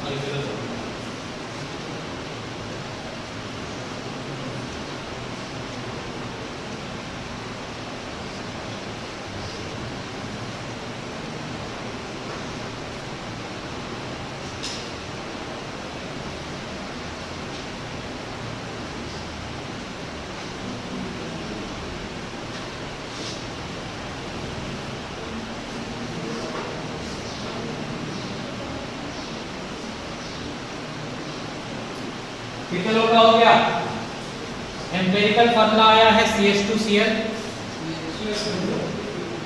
अरे चलो। कितने लोग का हो गया? एम्पिरिकल फॉर्मूला आया है CH2Cl,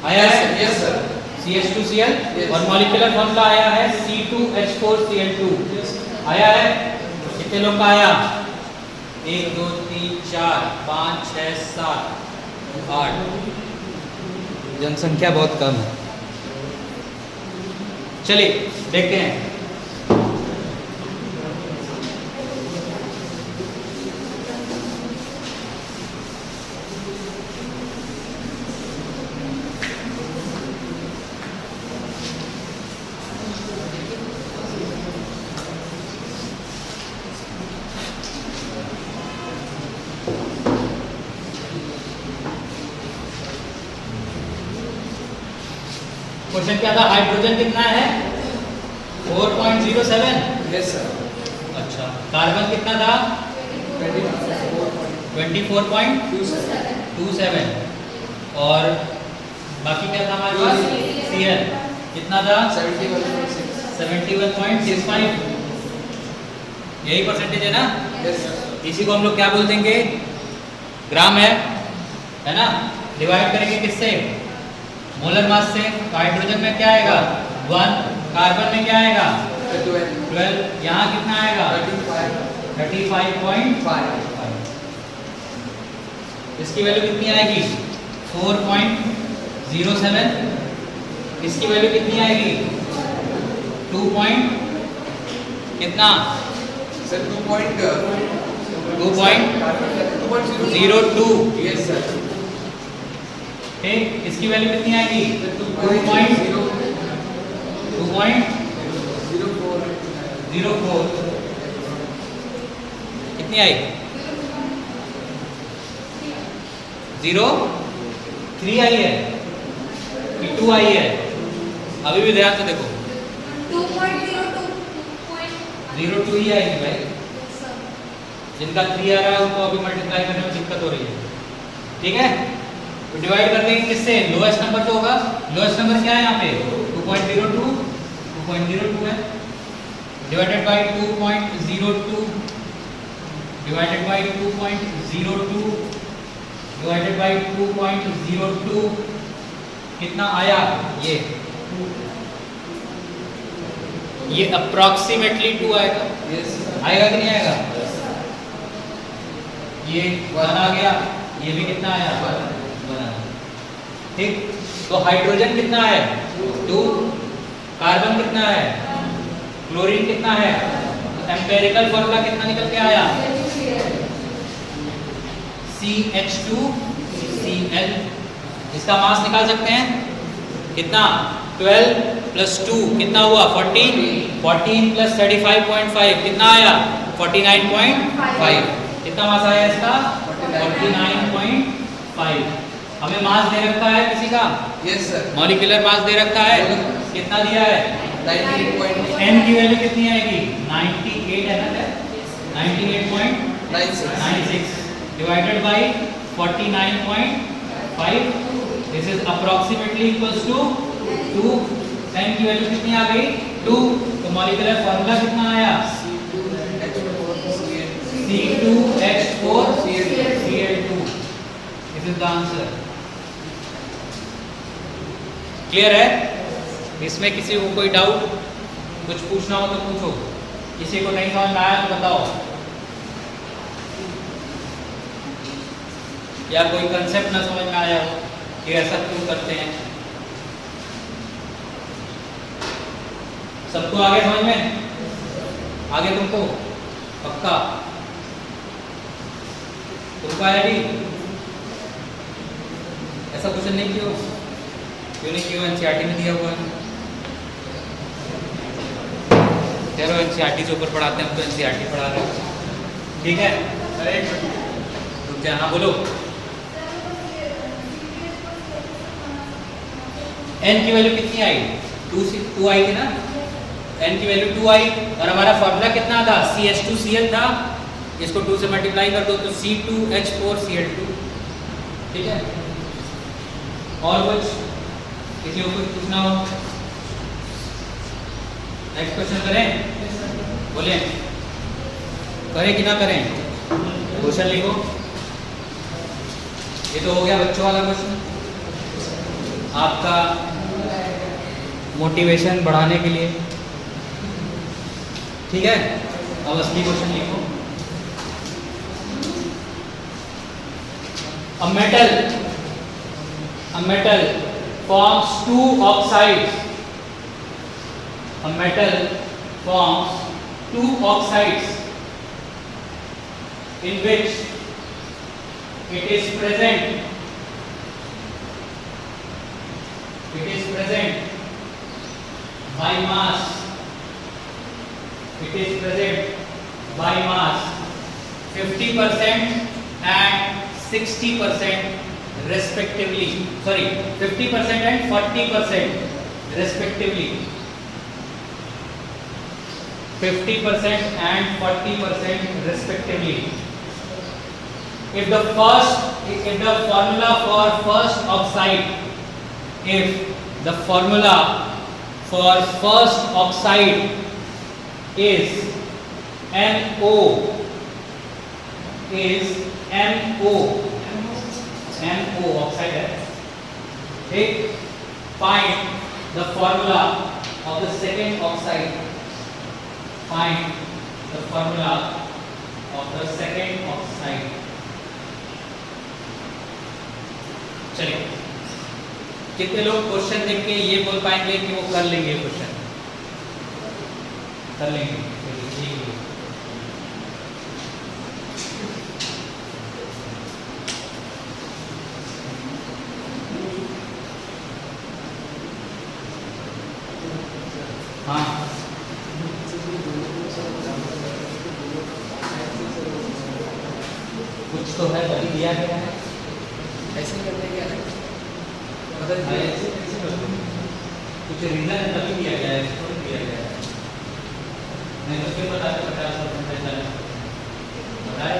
आया है? Yes sir. CH2Cl। Yes. और मॉलिक्यूलर फॉर्मूला आया है C2H4Cl2, आया है? कितने लोग का आया? 1 2 3 4 5 6 7 8। जनसंख्या बहुत कम है। चलिए देखते हैं। क्वेश्चन क्या था? हाइड्रोजन कितना है? 4.07। Yes sir. अच्छा, कार्बन कितना था? 24.27। और बाकी क्या था हमारे पास? Cl कितना था? 71.65। यही परसेंटेज है ना? Yes sir. इसी को हम लोग क्या बोल देंगे? ग्राम है ना? डिवाइड करेंगे किससे? मोलर मास से। तो हाइड्रोजन में क्या आएगा? 1। कार्बन में क्या आएगा? 12। यहाँ कितना आएगा? 35.5। इसकी वैल्यू कितनी आएगी? 4.07। इसकी वैल्यू कितनी आएगी? 2 कितना? सर 2.02। Yes sir. ठीक, इसकी वैल्यू कितनी आएगी? 2.04। कितनी आई? 0.3 आई है कि 2 आई है? अभी भी ध्यान से देखो, 0.2 ही आएगी भाई। जिनका 3 आ रहा है उनको अभी मल्टीप्लाई करने में दिक्कत हो रही है, ठीक है? तो डिवाइड कर देंगे किससे? लोएस्ट नंबर जो होगा, लोएस्ट नंबर क्या है यहाँ पे? 2.02 है divided bye 2.02 divided by 2.02 divided by 2.02 कितना आया? ये अप्रॉक्सीमेटली 2 आएगा। आएगा कि नहीं आएगा? ये 1 आ गया, ये भी कितना आया? 1। ठीक, तो हाइड्रोजन कितना है? 2। कार्बन कितना है? क्लोरीन कितना है? एम्पिरिकल फॉर्मूला कितना निकल के आया? CH2Cl। इसका मास निकाल सकते हैं कितना? 12 + 2 कितना हुआ? 14 + 35.5 कितना आया? 49.5। कितना मास आया इसका? 49.5। हमें मास दे रखा है किसी का? Yes sir. मॉलिक्यूलर मास दे रखा है, कितना दिया है? 98.8 n की वैल्यू कितनी आएगी? 98 है ना? 98.96 divided by 49.5। This is approximately equals to 2। n की वैल्यू कितनी आ गई? 2। तो मॉलिक्यूलर फार्मूला कितना आया? C2H4Cl2। This is the answer. Clear है? इसमें किसी को कोई डाउट, कुछ पूछना हो तो पूछो। किसी को नहीं समझ में आया तो बताओ, या कोई कंसेप्ट ना समझ में आया हो कि ऐसा क्यों करते हैं। सबको आगे समझ में? आगे तुमको पक्का? तुमको आया भी? ऐसा क्वेश्चन नहीं किया? क्यों नहीं किया? एनसीईआरटी में दिया हुआ है। चलो एनसीईआरटी से ऊपर पढ़ाते हैं, हम तो एनसीईआरटी पढ़ा रहे हैं, ठीक है? अरे रुक जा, हाँ बोलो। n की वैल्यू कितनी आई? 2 आई थी ना? n की वैल्यू 2 आई, और हमारा फॉर्मूला कितना था? CH2Cl था। इसको 2 से मल्टीप्लाई कर दो तो C2H4Cl2। ठीक है? और कुछ किसी को कुछ पूछना हो? नेक्स्ट क्वेश्चन करें? बोले करें कि ना करें? क्वेश्चन लिखो। ये तो हो गया बच्चों वाला क्वेश्चन, आपका मोटिवेशन बढ़ाने के लिए, ठीक है? अब असली क्वेश्चन लिखो। A metal forms 2 oxides. A metal forms 2 oxides in which it is present by mass. It is present by mass 50% and 60% respectively. Sorry, 50% and 40% respectively. 50% and 40% respectively. If the formula for first oxide is NO oxide है, ठीक? Find the formula of the second oxide. Find the formula of the second oxide. चलिए, कितने लोग question देख के ये बोल पाएंगे कि वो कर लेंगे? क्वेश्चन कर लेंगे? हाँ, दिया गया है। ऐसे ही करने क्या है पता हाँ, नहीं ऐसे कैसे करते हैं? कुछ रीजन है तभी दिया गया है, इसको नहीं दिया गया है। नहीं तो क्यों बता के 50% पैसा है? बताया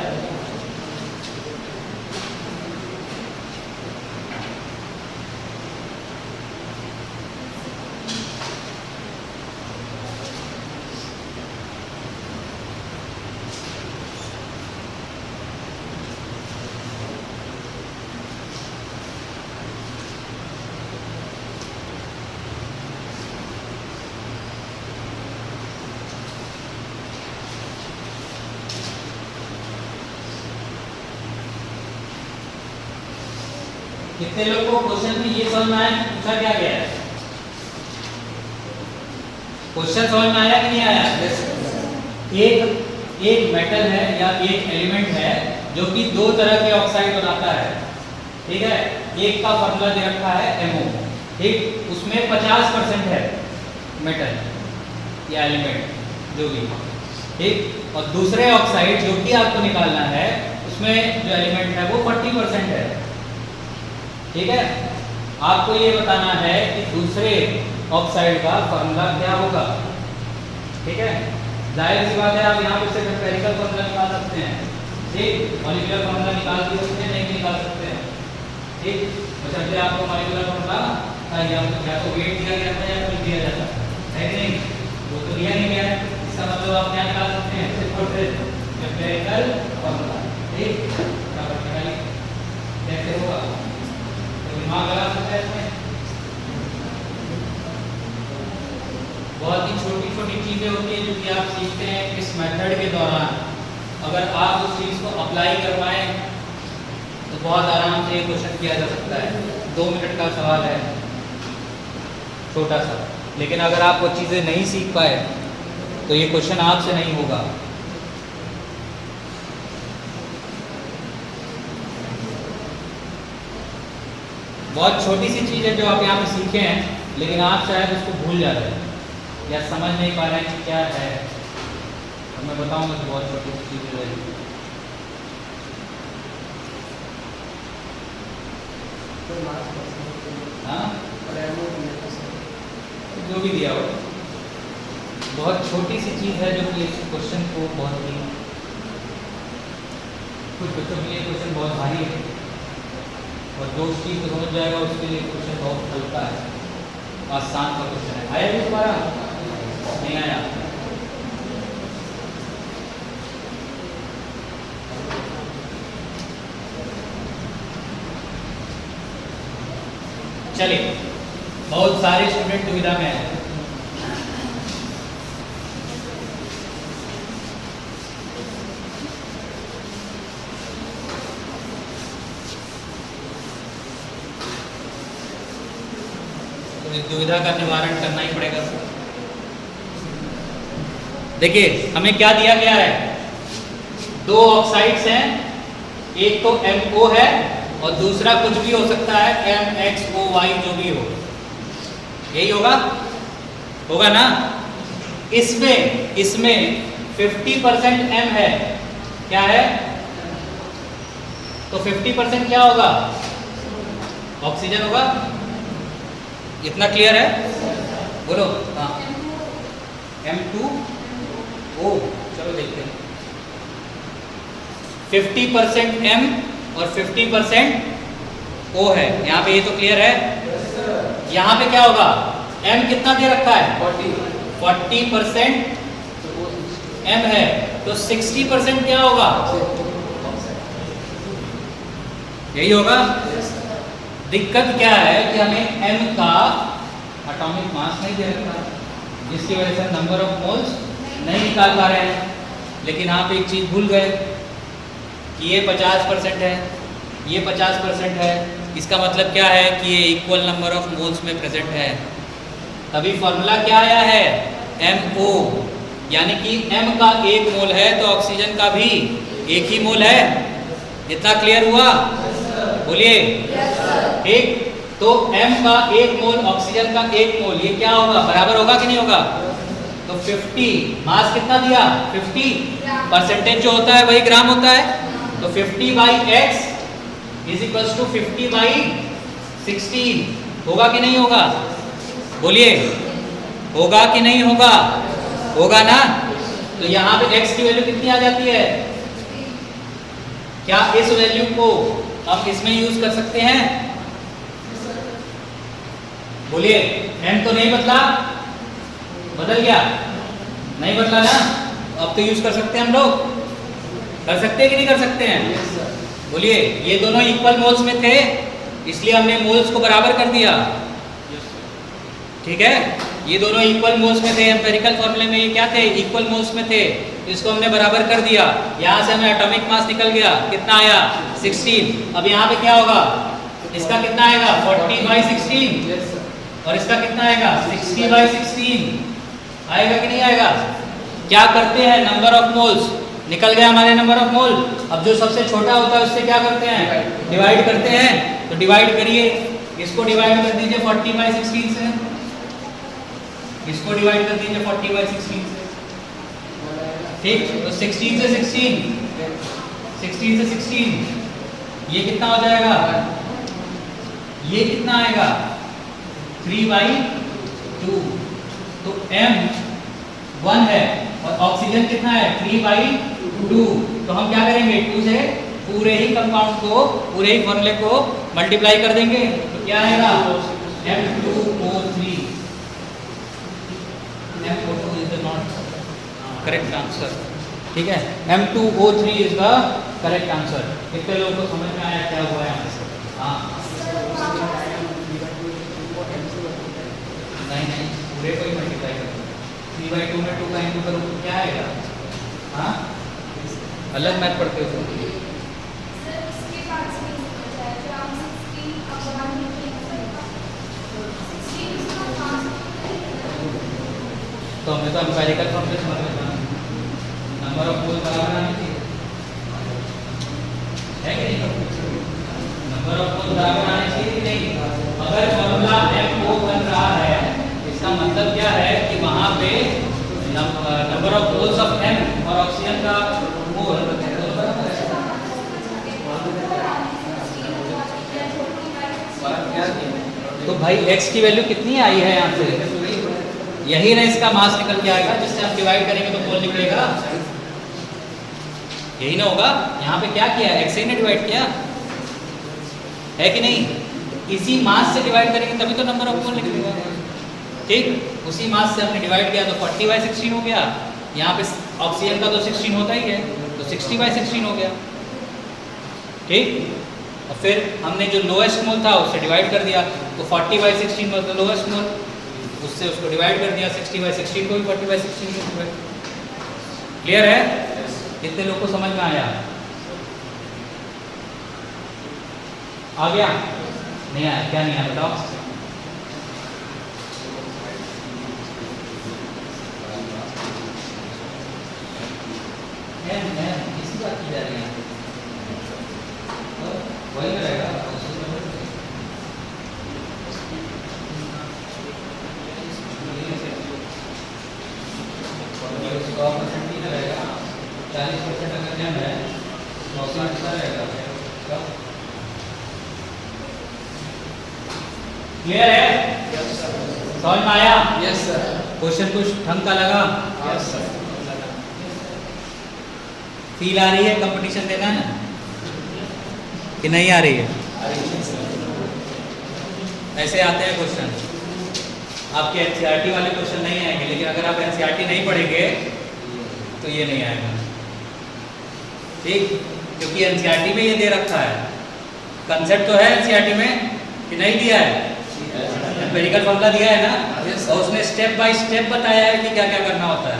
कितने लोग को क्वेश्चन में ये समझ में आया कि पूछा क्या गया है? क्वेश्चन समझ में आया कि नहीं आया? एक मेटल है या एक एलिमेंट है जो कि दो तरह के ऑक्साइड बनाता है, ठीक है। एक का फॉर्मूला दे रखा है MO, ठीक, उसमें 50% है मेटल या एलिमेंट जो भी, ठीक। और दूसरे ऑक्साइड जो कि आपको निकालना है उसमें जो एलिमेंट है वो 40% है, ठीक है। आपको ये बताना है कि दूसरे ऑक्साइड का फॉर्मूला क्या होगा, ठीक है। जाहिर सी बात है आप यहाँ पे सिर्फ एम्पिरिकल फॉर्मूला निकाल सकते हैं, ठीक। मॉलिक्यूलर फॉर्मूला निकाल भी सकते हैं, नहीं भी निकाल सकते हैं, ठीक। बशर्ते आपको मॉलिक्यूलर फॉर्मूला या तो वेट दिया गया था या कुछ दिया जाता है कि नहीं, वो तो दिया नहीं गया है। इसका मतलब आप क्या निकाल सकते हैं, सिर्फ और सिर्फ एम्पिरिकल फॉर्मूला, ठीक। कैसे होगा तो दिमाग लगा सकते हैं इसमें। बहुत ही छोटी छोटी चीजें होती हैं जो कि आप सीखते हैं इस मेथड के दौरान। अगर आप उस चीज को अप्लाई कर पाए तो बहुत आराम से ये क्वेश्चन किया जा सकता है। 2 मिनट का सवाल है, छोटा सा, लेकिन अगर आप वो चीजें नहीं सीख पाए तो ये क्वेश्चन आपसे नहीं होगा। बहुत छोटी सी चीज़ है जो आप यहाँ पे सीखे हैं, लेकिन आप शायद उसको भूल जा रहे हैं या समझ नहीं पा रहे हैं कि क्या है। और मैं बताऊंगा कि बहुत छोटी सी चीज़ है। हाँ, जो भी दिया हो, बहुत छोटी सी चीज़ है जो कि इस क्वेश्चन को बहुत ही, कुछ बच्चों के लिए क्वेश्चन बहुत भारी है और जो उस चीज़ को समझ जाएगा उसके लिए क्वेश्चन बहुत हल्का है, आसान का क्वेश्चन है। आया भी तुम्हारा? नहीं आया? चलिए, बहुत सारे स्टूडेंट दुविधा में हैं। इस दुविधा का निवारण करना ही पड़ेगा। देखिए हमें क्या दिया गया है, 2 ऑक्साइड्स हैं, एक तो MO है और दूसरा कुछ भी हो सकता है MXOY, जो भी हो, यही होगा ना। इसमें 50% M है, क्या है? तो 50% क्या होगा? ऑक्सीजन होगा। इतना क्लियर है? बोलो। हाँ, M2O, चलो देखते हैं। 50% M और 50% O है, यहाँ पे ये तो क्लियर है। यहाँ पे क्या होगा? M कितना दे रखा है? 40% M है, तो 60% क्या होगा? यही होगा। दिक्कत क्या है कि हमें M का एटॉमिक मास नहीं दे रखा है, जिसकी वजह से नंबर ऑफ मोल्स नहीं निकाल पा रहे हैं। लेकिन आप एक चीज़ भूल गए कि ये 50% है, ये 50% है। इसका मतलब क्या है कि ये इक्वल नंबर ऑफ मोल्स में प्रेजेंट है। तभी फॉर्मूला क्या आया है? MO, यानी कि M का 1 मोल है तो ऑक्सीजन का भी 1 ही मोल है। इतना क्लियर हुआ? बोलिए। ठीक, तो M का 1 मोल, ऑक्सीजन का 1 मोल, ये क्या होगा? बराबर होगा कि नहीं होगा? तो 50, मास कितना दिया? 50, परसेंटेज जो होता है वही ग्राम होता है, तो 50/x इज इक्वल्स टू 50/16। होगा कि नहीं होगा? बोलिए, होगा कि नहीं होगा? होगा ना। तो यहाँ पे x की वैल्यू कितनी आ जाती है? क्या इस वैल्यू को हम इसमें यूज कर सकते हैं? बोलिए, m तो नहीं बदला, बदल गया? नहीं बदला ना। अब तो यूज कर सकते हैं हम लोग, कर सकते हैं कि नहीं कर सकते हैं? बोलिए, ये दोनों इक्वल मोल्स में थे, इसलिए हमने मोल्स को बराबर कर दिया। ठीक है, ये दोनों इक्वल मोल्स में थे, एम्पिरिकल फॉर्मूले में ये क्या थे? इक्वल मोल्स में थे, इसको हमने बराबर कर दिया। यहाँ से हमें एटॉमिक मास निकल गया, कितना आया? 16। अब यहाँ पे क्या होगा? इसका कितना आएगा? 40/16। और इसका कितना आएगा? 60/16। आएगा कि नहीं आएगा? क्या करते हैं? नंबर ऑफ मोल्स निकल गया हमारे, नंबर ऑफ मोल। अब जो सबसे छोटा होता है उससे क्या करते हैं? डिवाइड करते हैं। तो डिवाइड करिए, इसको डिवाइड कर दीजिए 40/16 से, इसको डिवाइड कर दीजिए 40/16 से। ठीक, तो 16 से 16 ये कितना हो जाएगा? ये कितना आएगा? 3/2। तो m 1 है और ऑक्सीजन कितना है? 3/2। तो हम क्या करेंगे? 2 से पूरे ही कंपाउंड को, पूरे ही फॉर्मूले को मल्टीप्लाई कर देंगे। तो क्या आएगा? M2O3। M2O2 is the not correct answer. ठीक है, M2O3 is the correct answer. कितने लोगों को समझ में आया क्या हुआ है यहाँ से? हाँ, नहीं, पूरे को ही मल्टीप्लाई कर 3/2 में 2 का इंटू करूँ तो क्या आएगा? हाँ, अलग मैथ पढ़ते हो तो। तो हमें तो एम्पिरिकल फॉर्मूले समझ में आता है, नंबर ऑफ मोल बराबर आनी चाहिए, है कि नहीं? नंबर ऑफ मोल बराबर आनी चाहिए कि नहीं? अगर फॉर्मूला MO बन रहा है, इसका मतलब क्या है कि वहां पे number of moles of M और ऑक्सीजन का मोल बराबर है। तो भाई x की वैल्यू कितनी आई है यहाँ से? यही ना इसका मास निकल के आएगा, जिससे हम डिवाइड करेंगे तो मोल निकलेगा। यही ना होगा? यहाँ पे क्या किया? x से ने डिवाइड किया है कि नहीं? इसी मास से डिवाइड करेंगे तभी तो नंबर ऑफ मोल निकलेगा। ठीक, उसी मास से हमने डिवाइड किया तो 40/16 हो गया। यहाँ पे ऑक्सीजन का तो 16 होता ही है, तो 60/16 हो गया। ठीक, और फिर हमने जो लोएस्ट मोल था उससे डिवाइड कर दिया, तो 40/16 वाज द लोएस्ट मोल, उससे उसको डिवाइड कर दिया। 60/16 को भी 40/16। क्लियर है? कितने लोग को समझ में आया? आ गया? नहीं आया? क्या नहीं आया बताओ? इसी बात की जा रही है, वही रहेगा। रहेगा 40% अगर जम है तो रहेगा। क्लियर है? समझ में आया? Yes sir. क्वेश्चन कुछ ढंग का लगा? Yes sir. फील आ रही है कंपटीशन देना है कि नहीं आ रही है? ऐसे आते हैं क्वेश्चन, आपके एनसीईआरटी वाले क्वेश्चन नहीं आएंगे, लेकिन अगर आप एनसीईआरटी नहीं पढ़ेंगे तो ये नहीं आएगा। ठीक, क्योंकि एनसीईआरटी में ये दे रखा है, कंसेप्ट तो है एनसीईआरटी में कि नहीं दिया है? एम्पिरिकल फॉर्मूला दिया है ना, और उसने स्टेप बाय स्टेप बताया है कि क्या क्या करना होता है।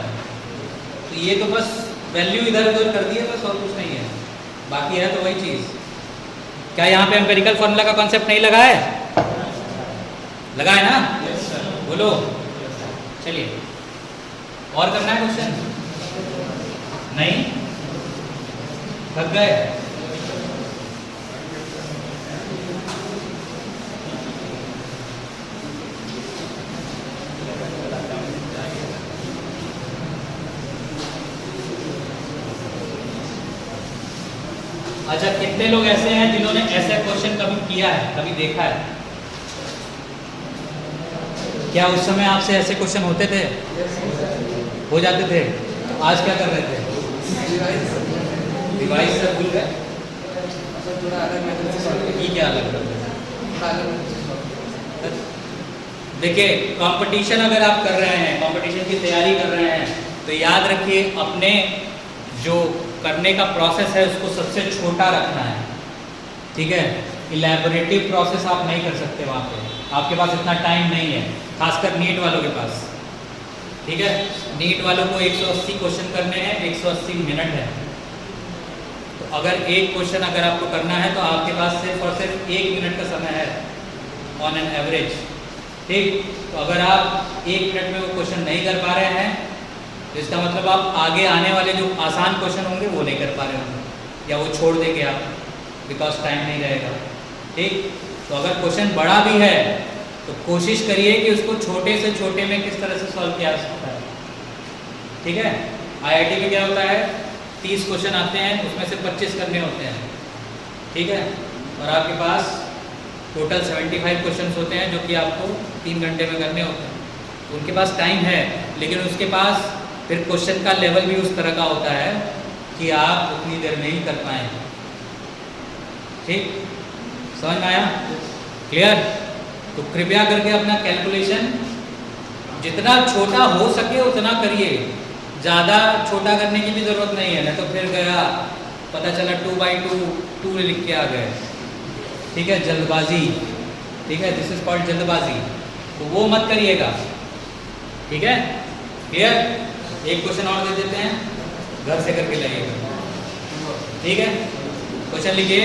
तो ये तो बस वैल्यू इधर उधर कर दी है बस, और कुछ नहीं है, बाकी है तो वही चीज़। क्या यहाँ पे एम्पिरिकल फॉर्मूला का कॉन्सेप्ट नहीं लगा है? लगा है ना? बोलो। चलिए, और करना है क्वेश्चन? नहीं, थक गए? अच्छा, कितने लोग ऐसे हैं जिन्होंने ऐसा क्वेश्चन कभी किया है, कभी देखा है? क्या उस समय आपसे ऐसे क्वेश्चन होते थे? हो जाते थे? आज क्या कर रहे थे? डिवाइस से भूल गए? थोड़ा अलग मेथड से सॉल्व ये क्या अलग करते थे? देखिए, कंपटीशन अगर आप कर रहे हैं, कंपटीशन की तैयारी कर रहे हैं, तो याद रखिए अपने जो करने का प्रोसेस है उसको सबसे छोटा रखना है, ठीक है? इलैबोरेटिव प्रोसेस आप नहीं कर सकते वहाँ पे, आपके पास इतना टाइम नहीं है, खासकर नीट वालों के पास, ठीक है? नीट वालों को 180 क्वेश्चन करने हैं, 180 मिनट है। तो अगर एक क्वेश्चन अगर आपको करना है तो आपके पास सिर्फ और सिर्फ 1 मिनट का समय है ऑन एन एवरेज, ठीक? तो अगर आप 1 मिनट में वो क्वेश्चन नहीं कर पा रहे हैं तो इसका मतलब आप आगे आने वाले जो आसान क्वेश्चन होंगे वो नहीं कर पा रहे होंगे, या वो छोड़ देंगे आप, बिकॉज टाइम नहीं रहेगा, ठीक? तो अगर क्वेश्चन बड़ा भी है तो कोशिश करिए कि उसको छोटे से छोटे में किस तरह से सॉल्व किया जा सकता है, ठीक है? IIT में क्या होता है, 30 क्वेश्चन आते हैं, उसमें से 25 करने होते हैं, ठीक है? और आपके पास टोटल 75 क्वेश्चन होते हैं जो कि आपको 3 घंटे में करने होते हैं। तो उनके पास टाइम है, लेकिन उसके पास फिर क्वेश्चन का लेवल भी उस तरह का होता है कि आप उतनी देर में ही कर पाएंगे, ठीक? समझ में आया? क्लियर? तो कृपया करके अपना कैलकुलेशन जितना छोटा हो सके उतना करिए, ज़्यादा छोटा करने की भी ज़रूरत नहीं है, नहीं तो फिर गया पता चला 2/2 लिख के आ गए, ठीक है? जल्दबाजी, ठीक है? दिस इज कॉल्ड जल्दबाजी, तो वो मत करिएगा, ठीक है? क्लियर? एक क्वेश्चन और दे देते हैं, घर से करके लाइएगा, ठीक है? क्वेश्चन लिखिए,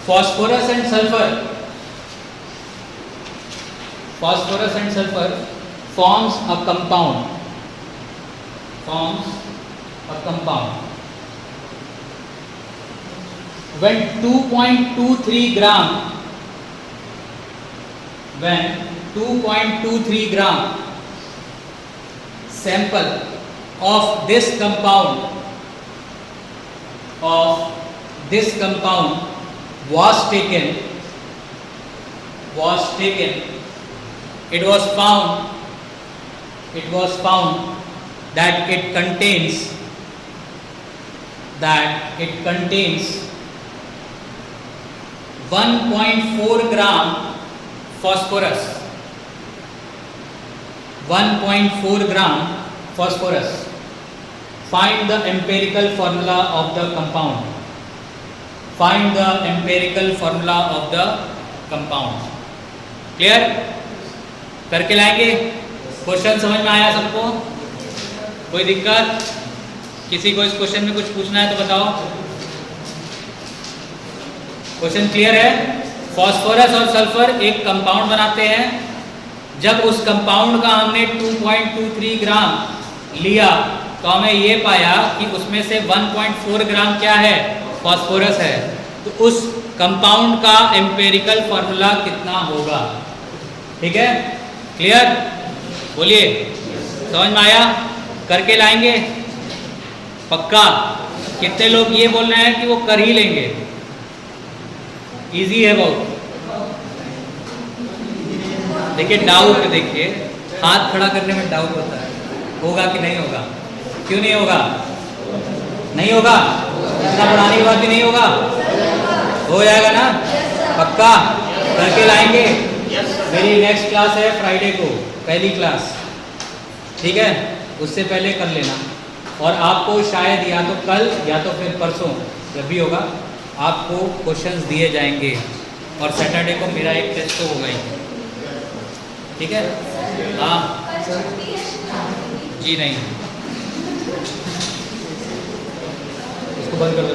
phosphorus and sulfur forms a compound when 2.23 gram sample of this compound was taken, it was found that it contains 1.4 gram phosphorus. 1.4 gram phosphorus. Find the empirical formula of the compound. Clear? करके लाएंगे? Question समझ में आया सबको? कोई दिक्कत? किसी को इस क्वेश्चन में कुछ पूछना है तो बताओ। क्वेश्चन क्लियर है? फास्फोरस और सल्फर एक कंपाउंड बनाते हैं। जब उस कंपाउंड का हमने 2.23 ग्राम लिया तो हमें ये पाया कि उसमें से 1.4 ग्राम क्या है? फास्फोरस है। तो उस कंपाउंड का एम्पेरिकल फॉर्मूला कितना होगा? ठीक है, क्लियर? बोलिए, समझ में आया? करके लाएंगे पक्का? कितने लोग ये बोल रहे हैं कि वो कर ही लेंगे? इजी है बहुत। देखिए डाउट, देखिए हाथ खड़ा करने में डाउट होता है, होगा कि नहीं होगा? क्यों नहीं होगा? नहीं होगा? इतना पढ़ाने के बाद भी नहीं होगा? हो जाएगा ना पक्का? करके लाएंगे। मेरी नेक्स्ट क्लास है फ्राइडे को, पहली क्लास, ठीक है? उससे पहले कर लेना। और आपको शायद या तो कल या तो फिर परसों, जब भी होगा, आपको क्वेश्चंस दिए जाएंगे। और सैटरडे को मेरा एक टेस्ट तो होगा ही, ठीक है? हाँ जी, नहीं, इसको बंद कर दो।